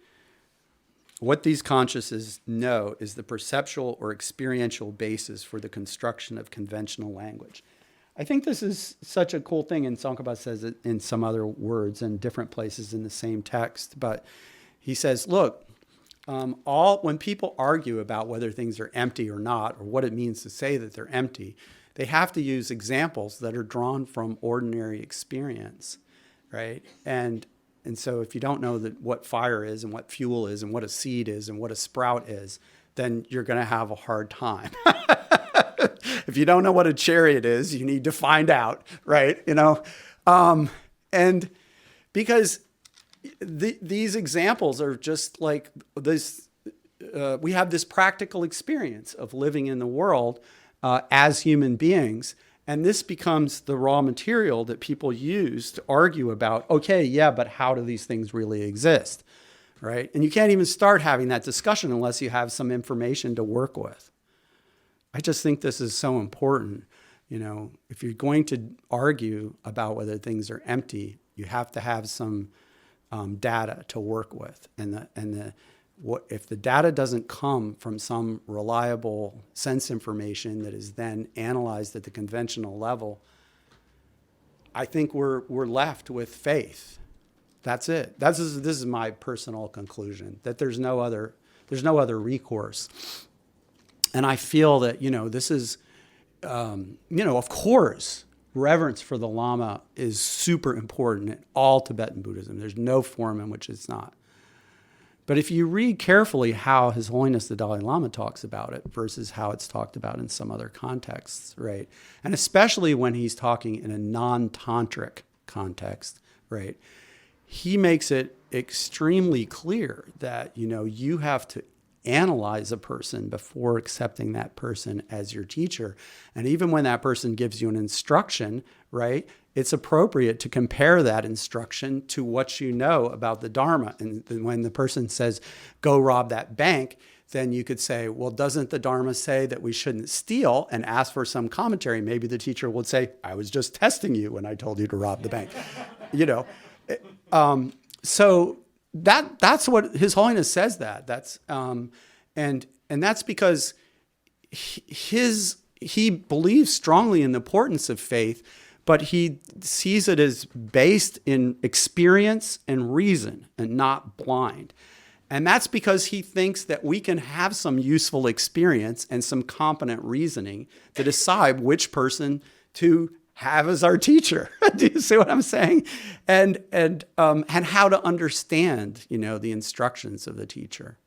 A: What these consciousness know is the perceptual or experiential basis for the construction of conventional language. I think this is such a cool thing, and Tsongkhapa says it in some other words in different places in the same text. But he says, look, when people argue about whether things are empty or not, or what it means to say that they're empty, they have to use examples that are drawn from ordinary experience, right? And so if you don't know that what fire is and what fuel is and what a seed is and what a sprout is, then you're going to have a hard time. If you don't know what a chariot is, you need to find out, right? And because these examples are just like this, we have this practical experience of living in the world as human beings. And this becomes the raw material that people use to argue about, okay, yeah, but how do these things really exist, right? And you can't even start having that discussion unless you have some information to work with. I just think this is so important. If you're going to argue about whether things are empty, you have to have some data to work with. If the data doesn't come from some reliable sense information that is then analyzed at the conventional level, I think we're left with faith. That's it. This is my personal conclusion, that there's no other recourse. And I feel that, this is, of course, reverence for the Lama is super important in all Tibetan Buddhism. There's no form in which it's not. But if you read carefully how His Holiness the Dalai Lama talks about it versus how it's talked about in some other contexts, right? And especially when he's talking in a non-tantric context, right? He makes it extremely clear that, you have to analyze a person before accepting that person as your teacher. And even when that person gives you an instruction, right, it's appropriate to compare that instruction to what you know about the Dharma. And when the person says, go rob that bank, then you could say, well, doesn't the Dharma say that we shouldn't steal, and ask for some commentary? Maybe the teacher would say, I was just testing you when I told you to rob the bank. So that's what His Holiness says that. That's and that's because he believes strongly in the importance of faith, but he sees it as based in experience and reason and not blind. And that's because he thinks that we can have some useful experience and some competent reasoning to decide which person to have as our teacher. Do you see what I'm saying? And how to understand, the instructions of the teacher.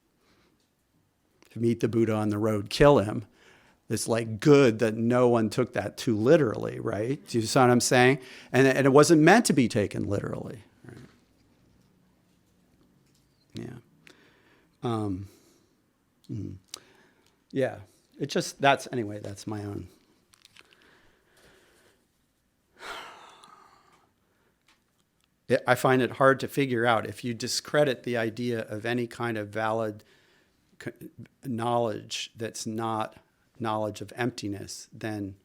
A: To meet the Buddha on the road, kill him. It's like good that no one took that too literally, right? Do you see what I'm saying? And it wasn't meant to be taken literally. Right? Yeah. Yeah. That's my own. I find it hard to figure out if you discredit the idea of any kind of valid knowledge that's not knowledge of emptiness, then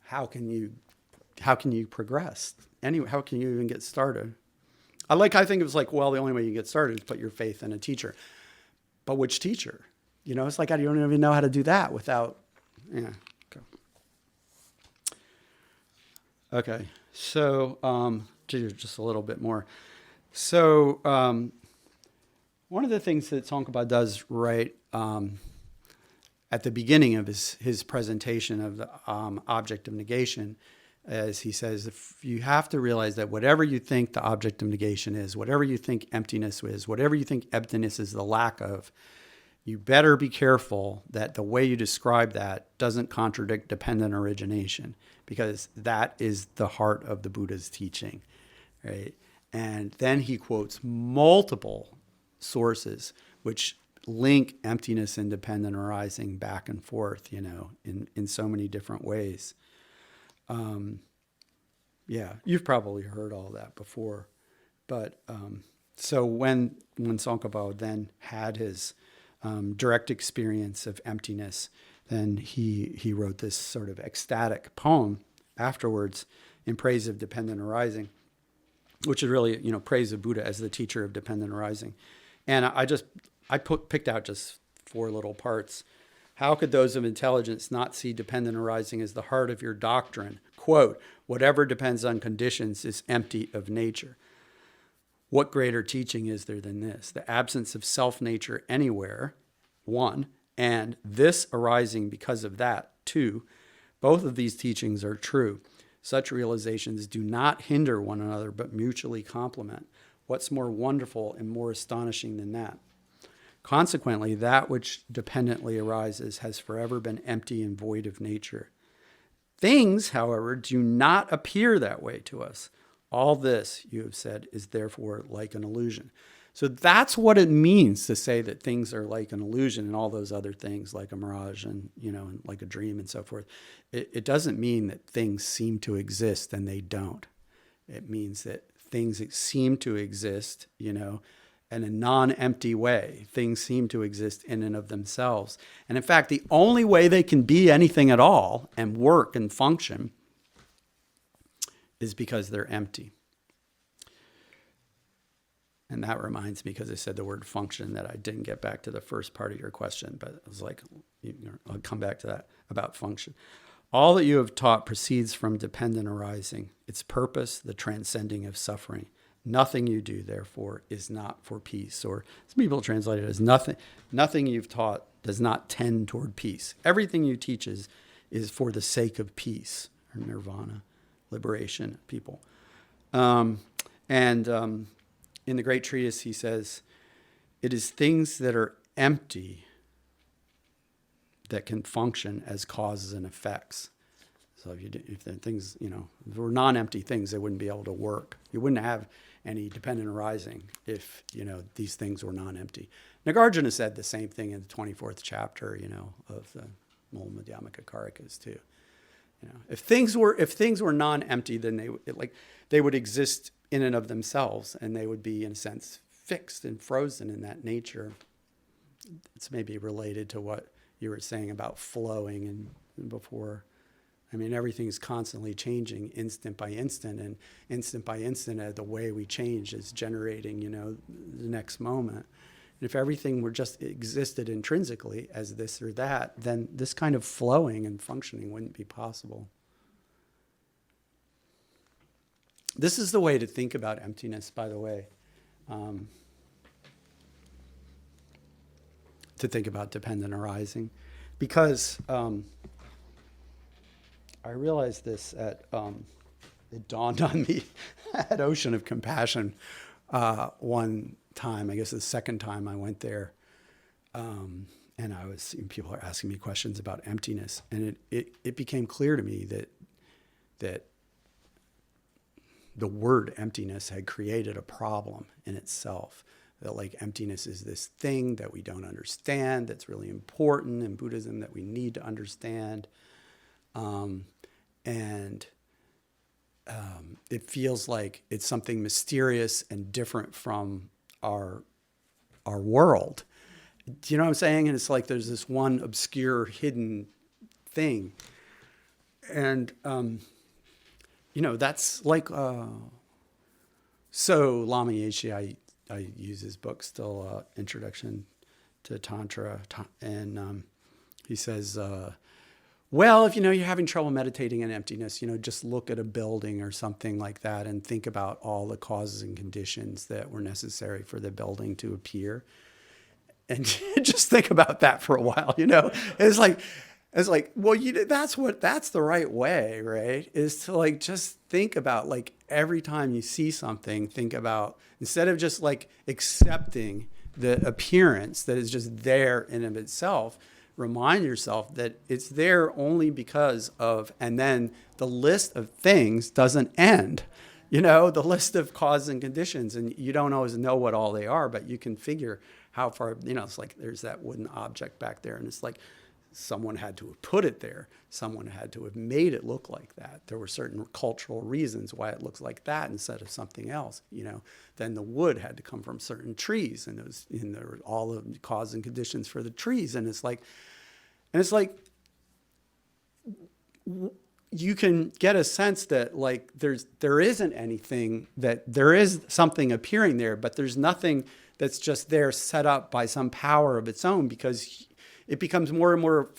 A: how can you progress? Anyway, how can you even get started? I think it was like, well, the only way you get started is put your faith in a teacher. But which teacher? It's like I don't even know how to do that without, yeah. Okay, so just a little bit more. So one of the things that Tsongkhapa does right at the beginning of his presentation of the object of negation is he says, if you have to realize that whatever you think the object of negation is, whatever you think emptiness is, whatever you think emptiness is the lack of, you better be careful that the way you describe that doesn't contradict dependent origination, because that is the heart of the Buddha's teaching, right? And then he quotes multiple sources which link emptiness and dependent arising back and forth, in so many different ways. Yeah, you've probably heard all that before. But so when Tsongkhapa then had his direct experience of emptiness, then he wrote this sort of ecstatic poem afterwards in praise of dependent arising, which is really, praise of Buddha as the teacher of dependent arising. And I picked out just 4 little parts. How could those of intelligence not see dependent arising as the heart of your doctrine? Quote, whatever depends on conditions is empty of nature. What greater teaching is there than this? The absence of self-nature anywhere, 1, and this arising because of that, too. Both of these teachings are true. Such realizations do not hinder one another, but mutually complement. What's more wonderful and more astonishing than that? Consequently, that which dependently arises has forever been empty and void of nature. Things, however, do not appear that way to us. All this, you have said, is therefore like an illusion. So that's what it means to say that things are like an illusion, and all those other things like a mirage and, and like a dream and so forth. It doesn't mean that things seem to exist and they don't. It means that things seem to exist, in a non-empty way. Things seem to exist in and of themselves. And in fact, the only way they can be anything at all and work and function is because they're empty. And that reminds me, because I said the word function, that I didn't get back to the first part of your question, but I was like, I'll come back to that about function. All that you have taught proceeds from dependent arising, its purpose, the transcending of suffering. Nothing you do, therefore, is not for peace. Or some people translate it as nothing you've taught does not tend toward peace. Everything you teach is for the sake of peace, or nirvana, liberation of people. In the Great Treatise, he says, it is things that are empty that can function as causes and effects. So if the things, if they were non-empty things, they wouldn't be able to work. You wouldn't have any dependent arising if, these things were non-empty. Nagarjuna said the same thing in the 24th chapter, of the Mula Madhyamaka Karikas too. If things were non-empty, then they would exist in and of themselves, and they would be, in a sense, fixed and frozen in that nature. It's maybe related to what you were saying about flowing and before. I mean, everything's constantly changing instant by instant, and instant by instant, the way we change is generating, the next moment. And if everything were just existed intrinsically as this or that, then this kind of flowing and functioning wouldn't be possible. This is the way to think about emptiness, by the way. To think about dependent arising. Because I realized this it dawned on me at Ocean of Compassion one time, I guess the second time I went there. And people are asking me questions about emptiness. And it became clear to me that the word emptiness had created a problem in itself. That emptiness is this thing that we don't understand, that's really important in Buddhism, that we need to understand. It feels like it's something mysterious and different from our world. Do you know what I'm saying? And it's like there's this one obscure, hidden thing. And that's like, so Lama Yeshe, I use his book still, Introduction to Tantra, and he says, well, if you're having trouble meditating in emptiness, just look at a building or something like that and think about all the causes and conditions that were necessary for the building to appear. And just think about that for a while, It's like, well, that's the right way, right? Is to just think about every time you see something, think about, instead of just accepting the appearance that is just there in and of itself, remind yourself that it's there only because of, and then the list of things doesn't end. The list of causes and conditions, and you don't always know what all they are, but you can figure how far, it's like there's that wooden object back there, and it's like someone had to have put it there. Someone had to have made it look like that. There were certain cultural reasons why it looks like that instead of something else. Then the wood had to come from certain trees, and there were all the causes and conditions for the trees. And it's like you can get a sense that there isn't anything, that there is something appearing there, but there's nothing that's just there set up by some power of its own, because it becomes more and more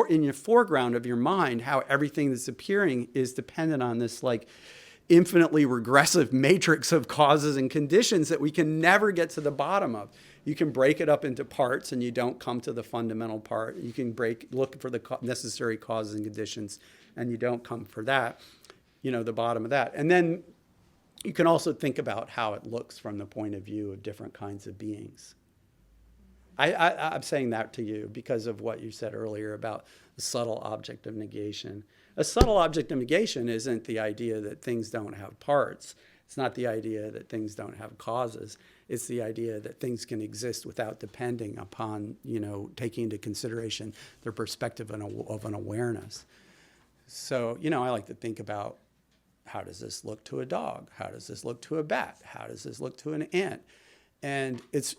A: in your foreground of your mind how everything that's appearing is dependent on this infinitely regressive matrix of causes and conditions that we can never get to the bottom of. You can break it up into parts and you don't come to the fundamental part. You can look for the necessary causes and conditions and you don't come for that, the bottom of that. And then you can also think about how it looks from the point of view of different kinds of beings. I'm saying that to you because of what you said earlier about the subtle object of negation. A subtle object of negation isn't the idea that things don't have parts. It's not the idea that things don't have causes. It's the idea that things can exist without depending upon, taking into consideration their perspective of an awareness. So, I like to think about, how does this look to a dog? How does this look to a bat? How does this look to an ant? And it's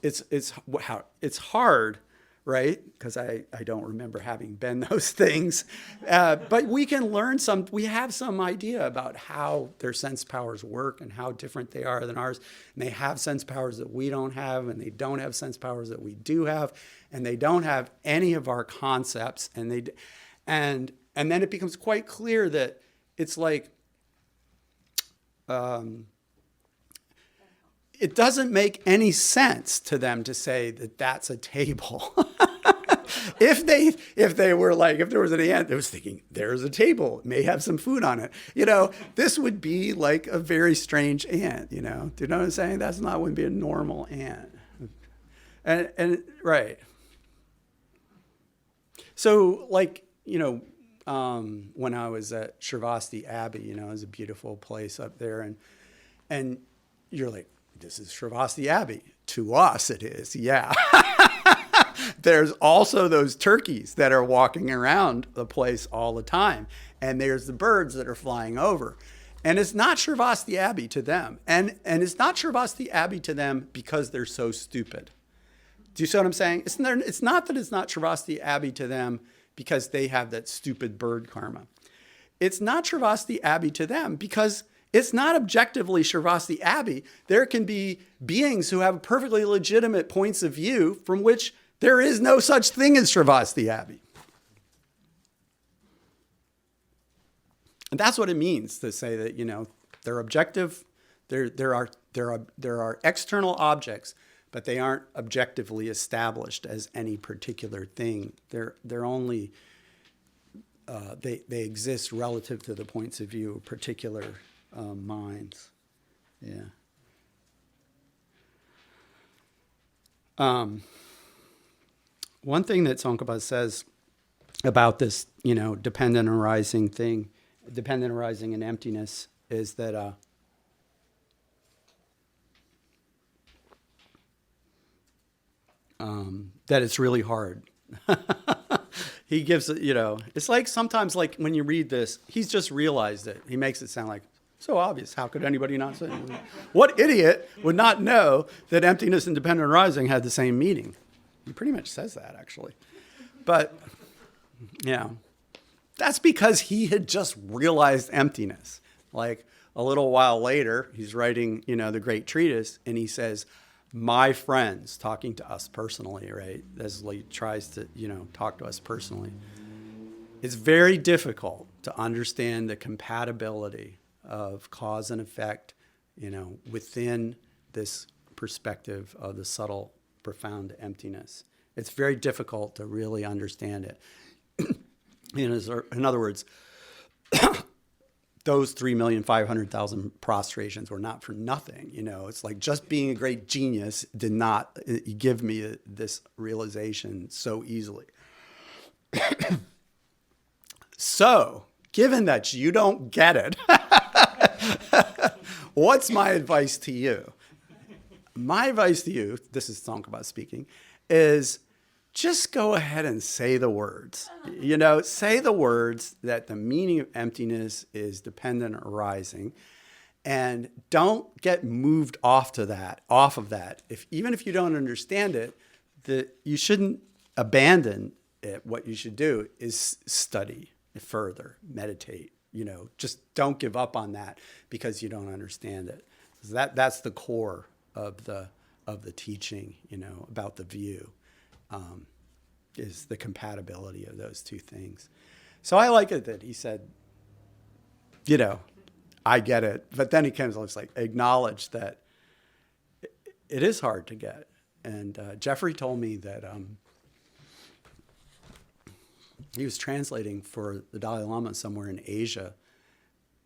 A: hard, right? Because I don't remember having been those things. But we can learn we have some idea about how their sense powers work and how different they are than ours. And they have sense powers that we don't have, and they don't have sense powers that we do have, and they don't have any of our concepts. And then it becomes quite clear that it's like, it doesn't make any sense to them to say that that's a table. If there was an ant that was thinking, there's a table, it may have some food on it, this would be like a very strange ant, do you know what I'm saying? Wouldn't be a normal ant. And right. So when I was at Shrivasti Abbey, it was a beautiful place up there, and you're like, this is Shrivasti Abbey. To us, it is, yeah. There's also those turkeys that are walking around the place all the time, and there's the birds that are flying over. And it's not Shrivasti Abbey to them. And it's not Shrivasti Abbey to them because they're so stupid. Do you see what I'm saying? It's not that it's not Shrivasti Abbey to them because they have that stupid bird karma. It's not Shrivasti Abbey to them because it's not objectively Shrivasti Abbey. There can be beings who have perfectly legitimate points of view from which there is no such thing as Shrivasti Abbey. And that's what it means to say that, they're objective. There are external objects, but they aren't objectively established as any particular thing. They're only they exist relative to the points of view of particular minds. Yeah. One thing that Tsongkhapa says about this, dependent arising thing, dependent arising and emptiness, is that that it's really hard. He gives it, it's like sometimes like when you read this, he's just realized it. He makes it sound like so obvious. How could anybody not say it? What idiot would not know that emptiness and dependent arising had the same meaning? He pretty much says that, actually. But, that's because he had just realized emptiness. Like a little while later, he's writing, the Great Treatise, and he says, my friends, talking to us personally, right? As he tries to, talk to us personally. It's very difficult to understand the compatibility of cause and effect, within this perspective of the subtle, profound emptiness. It's very difficult to really understand it. In other words, those 3,500,000 prostrations were not for nothing. It's like just being a great genius did not give me this realization so easily. So, given that you don't get it, what's my advice to you? My advice to you, this is Tsongkhapa speaking, is just go ahead and say the words. Say the words that the meaning of emptiness is dependent arising, and don't get moved off of that. Even if you don't understand it, you shouldn't abandon it. What you should do is study further, meditate. Just don't give up on that because you don't understand it. That's the core of the teaching, about the view, is the compatibility of those two things. So I like it that he said, I get it. But then he kind of looks like, acknowledge that it is hard to get. And Jeffrey told me that he was translating for the Dalai Lama somewhere in Asia,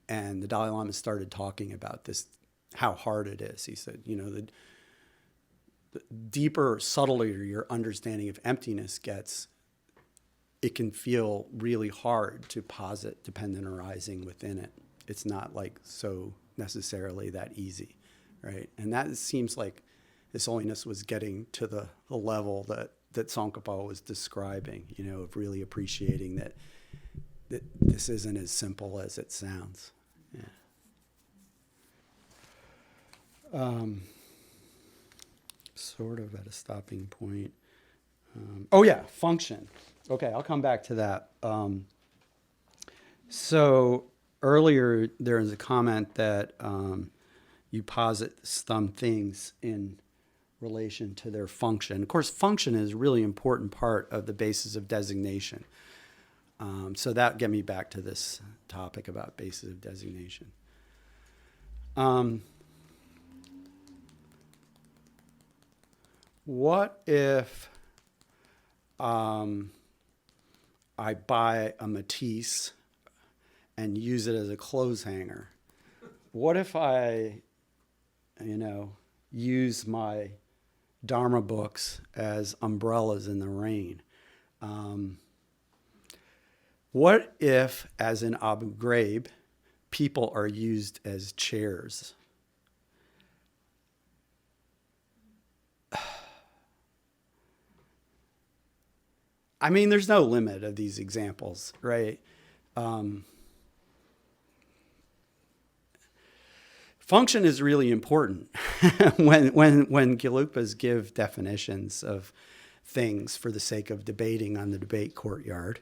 A: and the Dalai Lama started talking about this, how hard it is. He said, the deeper, subtler your understanding of emptiness gets, it can feel really hard to posit dependent arising within it. It's not like so necessarily that easy, right? And that seems like His Holiness was getting to the level that Tsongkhapa was describing, of really appreciating that this isn't as simple as it sounds. Yeah. Sort of at a stopping point. Function. Okay, I'll come back to that. So earlier there was a comment that you posit some things in relation to their function. Of course, function is a really important part of the basis of designation. So that get me back to this topic about basis of designation. What if I buy a Matisse and use it as a clothes hanger? What if I, use my Dharma books as umbrellas in the rain? What if, as in Abu Ghraib, people are used as chairs? I mean, there's no limit of these examples, right? Function is really important. when Gelukpas give definitions of things for the sake of debating on the debate courtyard,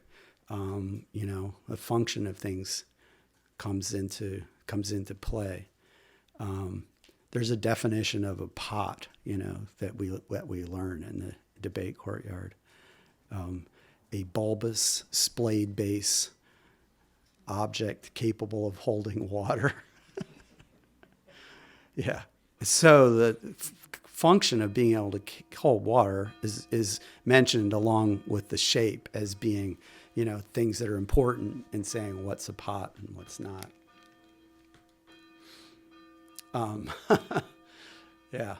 A: a function of things comes into play. There's a definition of a pot, that we learn in the debate courtyard. A bulbous, splayed base object capable of holding water. Yeah. So the function of being able to hold water is mentioned along with the shape as being, things that are important in saying what's a pot and what's not. Yeah.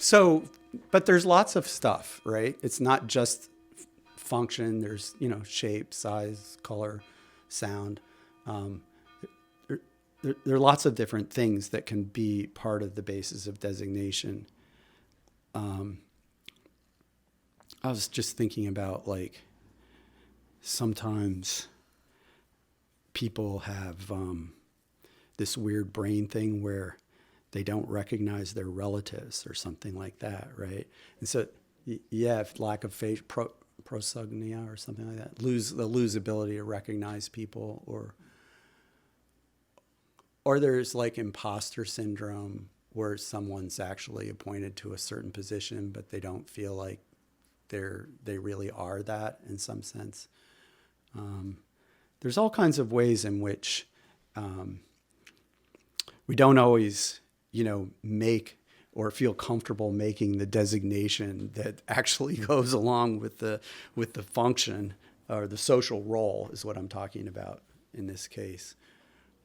A: So, but there's lots of stuff, right? It's not just function. There's, shape, size, color, sound. There are lots of different things that can be part of the basis of designation. I was just thinking about, sometimes people have this weird brain thing where they don't recognize their relatives or something like that, right? And so, lack of faith, prosognia or something like that, lose ability to recognize people, or there's imposter syndrome where someone's actually appointed to a certain position, but they don't feel like they really are that in some sense. There's all kinds of ways in which we don't always, make or feel comfortable making the designation that actually goes along with the function or the social role is what I'm talking about in this case.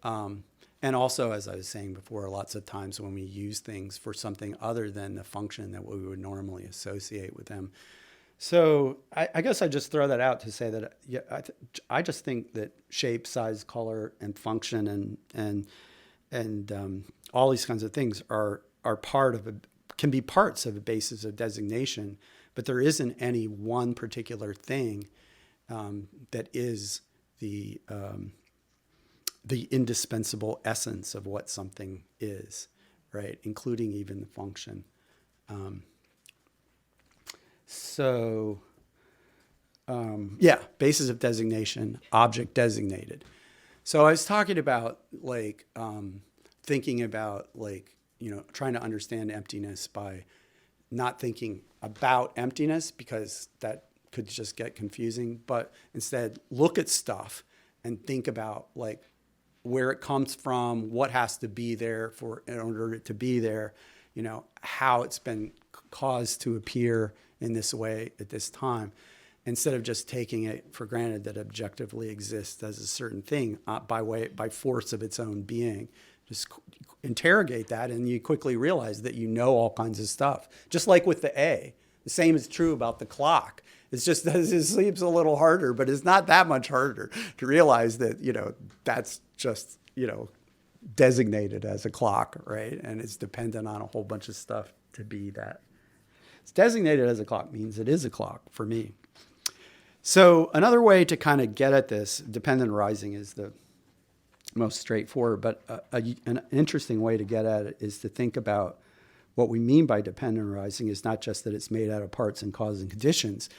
A: And also, as I was saying before, lots of times when we use things for something other than the function that we would normally associate with them. So I guess I just throw that out to say that I just think that shape, size, color, and function and all these kinds of things are can be parts of a basis of designation, but there isn't any one particular thing that is the indispensable essence of what something is, right? Including even the function. Basis of designation, object designated. So I was talking about thinking about trying to understand emptiness by not thinking about emptiness, because that could just get confusing, but instead look at stuff and think about where it comes from, what has to be there in order to be there, how it's been caused to appear in this way at this time, instead of just taking it for granted that objectively exists as a certain thing by force of its own being. Just interrogate that, and you quickly realize that you know all kinds of stuff. Just like with the A, the same is true about the clock. It's just that it seems a little harder, but it's not that much harder to realize that, that's just, designated as a clock, right? And it's dependent on a whole bunch of stuff to be that. It's designated as a clock means it is a clock for me. So another way to kind of get at this, dependent arising is the most straightforward, but an interesting way to get at it is to think about what we mean by dependent arising is not just that it's made out of parts and causes and conditions,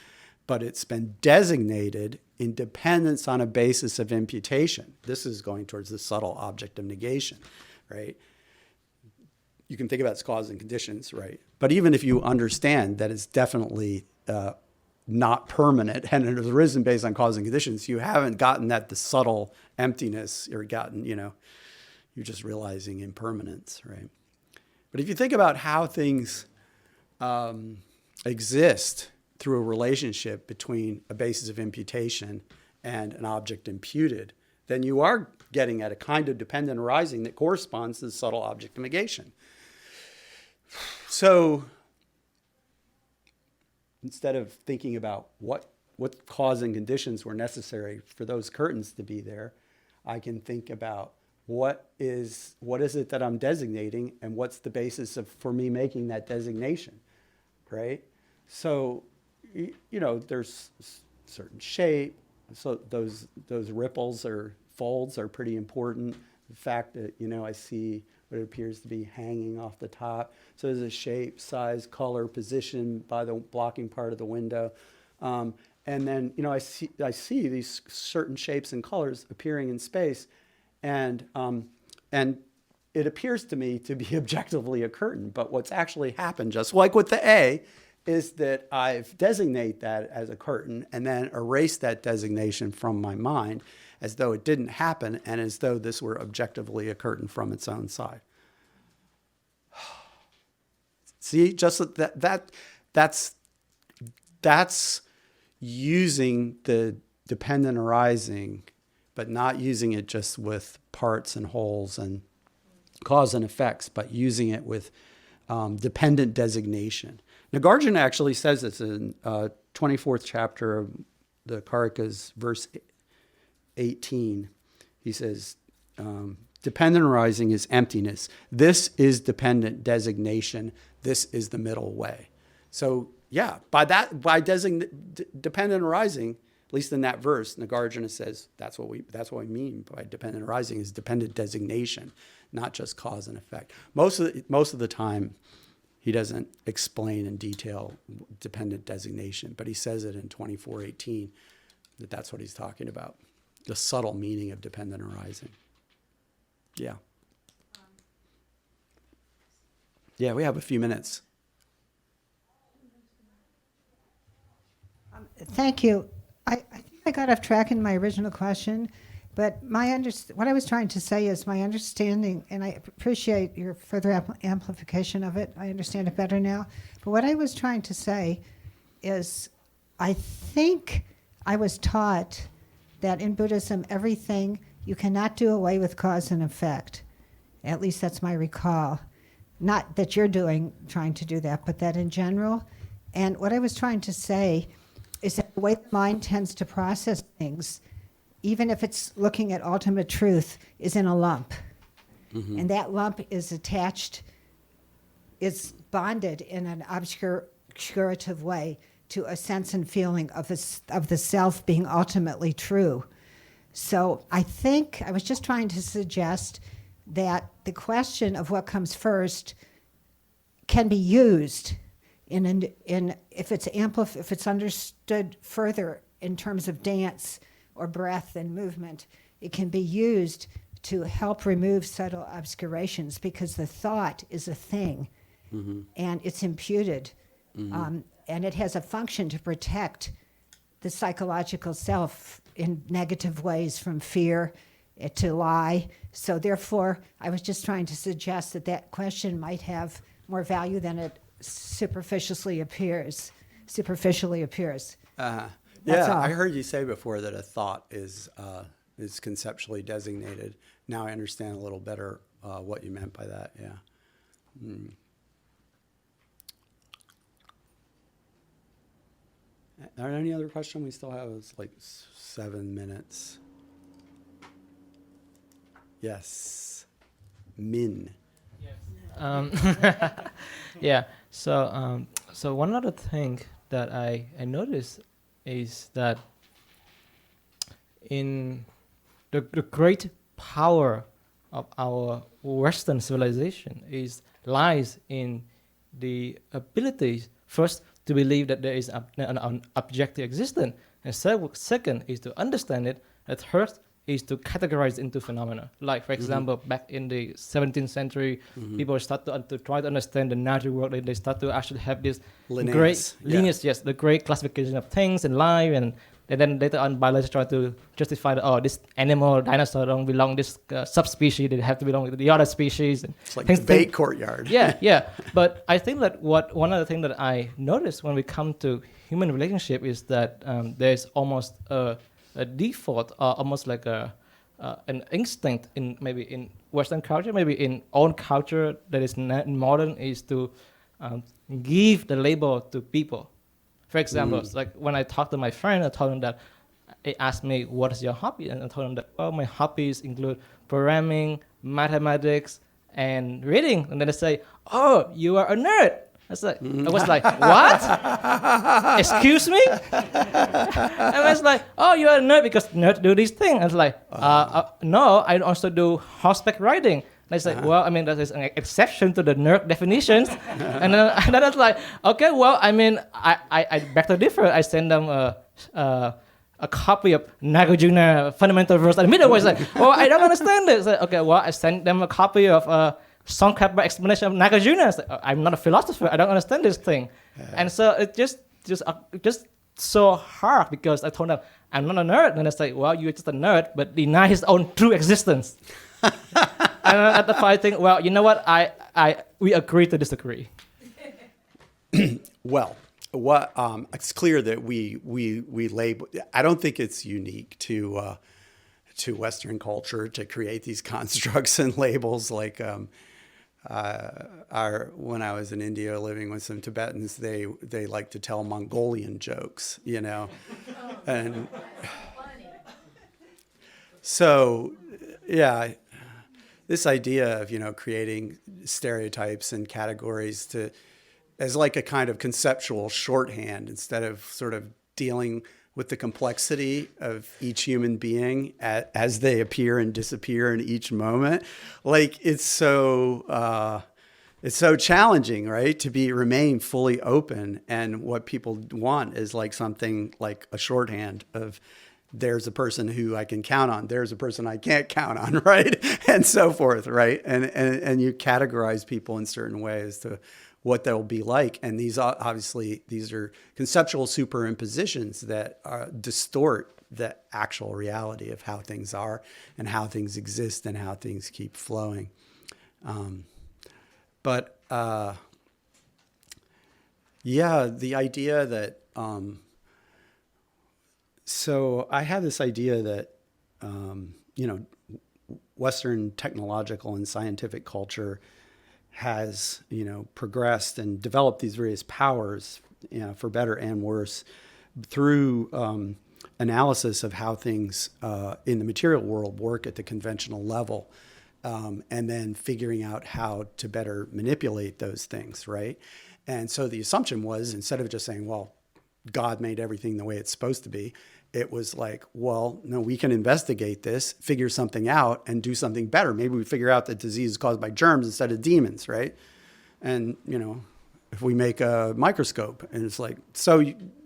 A: but it's been designated in dependence on a basis of imputation. This is going towards the subtle object of negation, right? You can think about its causes and conditions, right? But even if you understand that it's definitely not permanent and it has arisen based on causes and conditions, you haven't gotten at the subtle emptiness or gotten, you're just realizing impermanence, right? But if you think about how things exist through a relationship between a basis of imputation and an object imputed, then you are getting at a kind of dependent arising that corresponds to the subtle object of negation. So instead of thinking about what cause and conditions were necessary for those curtains to be there, I can think about what is it that I'm designating and what's the basis for me making that designation, right? So, there's certain shape. So those ripples or folds are pretty important. The fact that, I see what appears to be hanging off the top. So there's a shape, size, color, position by the blocking part of the window. And then, I see these certain shapes and colors appearing in space. And it appears to me to be objectively a curtain. But what's actually happened, just like with the A, is that I've designate that as a curtain and then erase that designation from my mind as though it didn't happen and as though this were objectively a curtain from its own side. See, just that's using the dependent arising, but not using it just with parts and wholes and cause and effects, but using it with dependent designation. Nagarjuna actually says this in 24th chapter of the Karikas, verse 18. He says, dependent arising is emptiness. This is dependent designation. This is the middle way. So yeah, by dependent arising, at least in that verse, Nagarjuna says that's what we mean by dependent arising is dependent designation, not just cause and effect. Most of the time, he doesn't explain in detail dependent designation, but he says it in 24:18 that's what he's talking about, the subtle meaning of dependent arising. Yeah. Yeah, we have a few minutes.
F: Thank you. I think I got off track in my original question, but what I was trying to say is my understanding, and I appreciate your further amplification of it. I understand it better now. But what I was trying to say is I think I was taught that in Buddhism, everything, you cannot do away with cause and effect. At least that's my recall. Not that you're trying to do that, but that in general. And what I was trying to say is that the way the mind tends to process things, even if it's looking at ultimate truth, is in a lump. Mm-hmm. And that lump is attached, is bonded in an obscurative way to a sense and feeling of the self being ultimately true. So I think I was just trying to suggest that the question of what comes first can be used if it's understood further in terms of dance or breath and movement. It can be used to help remove subtle obscurations because the thought is a thing, mm-hmm. and it's imputed, mm-hmm. And it has a function to protect the psychological self in negative ways from fear to lie. So therefore, I was just trying to suggest that that question might have more value than it superficially appears. That's
A: Yeah,
F: all.
A: I heard you say before that a thought is conceptually designated. Now I understand a little better what you meant by that. Yeah. Mm. Are there any other questions? We still have like 7 minutes. Yes, Min.
H: Yeah. So one other thing that I noticed is that in the great power of our Western civilization lies in the ability first to believe that there is an objective existence, and second is to understand it, and third is to categorize into phenomena. Like, for example, back in the 17th century, people start to try to understand the natural world. They start to actually have this great lineage, yes, the great classification of things and life, and then later on biologists try to justify that, oh, this animal, dinosaur don't belong this subspecies, they have to belong to the other species. And
A: It's like debate courtyard.
H: yeah. But I think that one of the things that I noticed when we come to human relationship is that there's almost a default, almost like an instinct in Western culture, maybe in own culture that is modern, is to give the label to people. For example, like when I talk to my friend, I told him that he asked me, "What is your hobby?" And I told him that, "Oh, my hobbies include programming, mathematics, and reading." And then they say, "Oh, you are a nerd." I was like, "What? Excuse me?" And I was like, "Oh, you're a nerd because nerds do these things." I was like, "No, I also do horseback riding." And I said, "Well, I mean, that is an exception to the nerd definitions." and then I was like, "Okay, well, I mean, I beg to differ." I sent them a copy of Nagarjuna Fundamental Verse and Middle. I was like, "Oh, I don't understand this." I said, "Okay, well, I sent them a copy of Tsongkhapa explanation of Nagarjuna." I'm not a philosopher. I don't understand this thing. And so it just so hard because I told them I'm not a nerd. And I say, "Well, you're just a nerd, but deny his own true existence." And at the point, I think, well, you know what? We agree to disagree.
A: Well, it's clear that we label. I don't think it's unique to Western culture to create these constructs and labels. Like when I was in India living with some Tibetans, they like to tell Mongolian jokes, you know, and so yeah. This idea of, creating stereotypes and categories as like a kind of conceptual shorthand instead of sort of dealing with the complexity of each human being as they appear and disappear in each moment. Like it's so challenging, right? To remain fully open. And what people want is like something like a shorthand of, there's a person who I can count on, there's a person I can't count on, right? And so forth, right? And you categorize people in certain ways to what they'll be like. And these are conceptual superimpositions that distort the actual reality of how things are and how things exist and how things keep flowing. The idea that... So I had this idea that, Western technological and scientific culture has, progressed and developed these various powers, for better and worse, through analysis of how things in the material world work at the conventional level, and then figuring out how to better manipulate those things, right? And so the assumption was, instead of just saying, well, God made everything the way it's supposed to be, it was like, well, no, we can investigate this, figure something out, and do something better. Maybe we figure out that disease is caused by germs instead of demons, right? And, if we make a microscope, and it's like,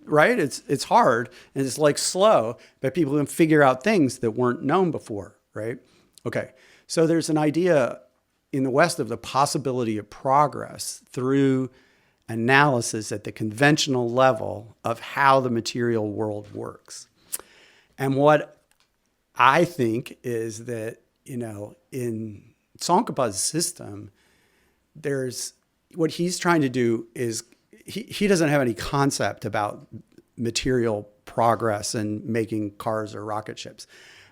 A: right? It's hard, and it's like slow, but people can figure out things that weren't known before, right? Okay, so there's an idea in the West of the possibility of progress through analysis at the conventional level of how the material world works. And what I think is that, in Tsongkhapa's system, there's what he's trying to do is he doesn't have any concept about material progress and making cars or rocket ships.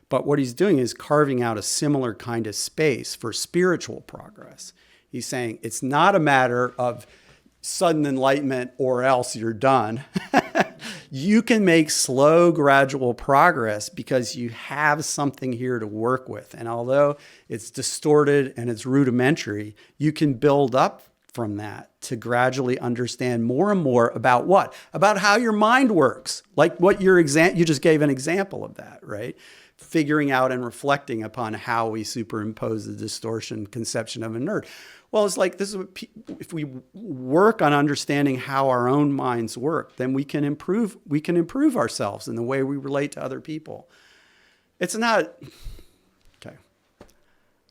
A: But what he's doing is carving out a similar kind of space for spiritual progress. He's saying it's not a matter of sudden enlightenment or else you're done. You can make slow, gradual progress because you have something here to work with. And although it's distorted and it's rudimentary, you can build up from that to gradually understand more and more about what? About how your mind works. Like what you just gave an example of that, right? Figuring out and reflecting upon how we superimpose the distortion conception of a nerd. Well, it's like this is what if we work on understanding how our own minds work, then we can improve ourselves in the way we relate to other people. It's not okay.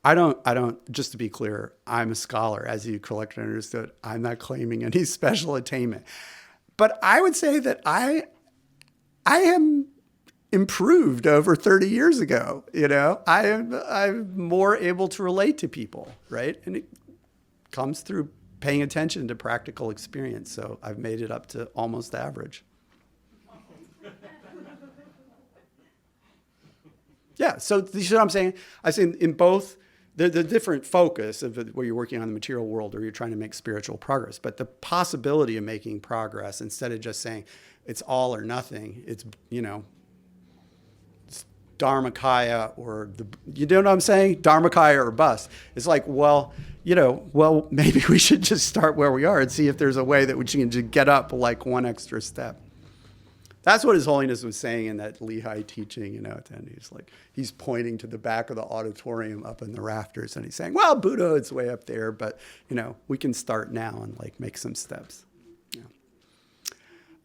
A: I don't, just to be clear, I'm a scholar, as you collected and understood. I'm not claiming any special attainment. But I would say that I am improved over 30 years ago. I'm more able to relate to people, right? And it comes through paying attention to practical experience. So I've made it up to almost average. Yeah, so you see what I'm saying? I say in both the different focus of where you're working on the material world or you're trying to make spiritual progress, but the possibility of making progress instead of just saying it's all or nothing, it's Dharmakaya or you know what I'm saying? Dharmakaya or bust. It's like, maybe we should just start where we are and see if there's a way that we can just get up like one extra step. That's what His Holiness was saying in that Lehigh teaching, at the end. He's pointing to the back of the auditorium up in the rafters and he's saying, well, Buddha, it's way up there, but, we can start now and make some steps. Yeah.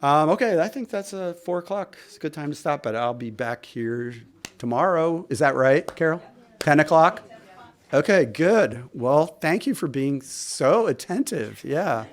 A: Okay, I think that's 4 o'clock. It's a good time to stop, but I'll be back here tomorrow. Is that right, Carol? 10 o'clock? Okay, good. Well, thank you for being so attentive. Yeah.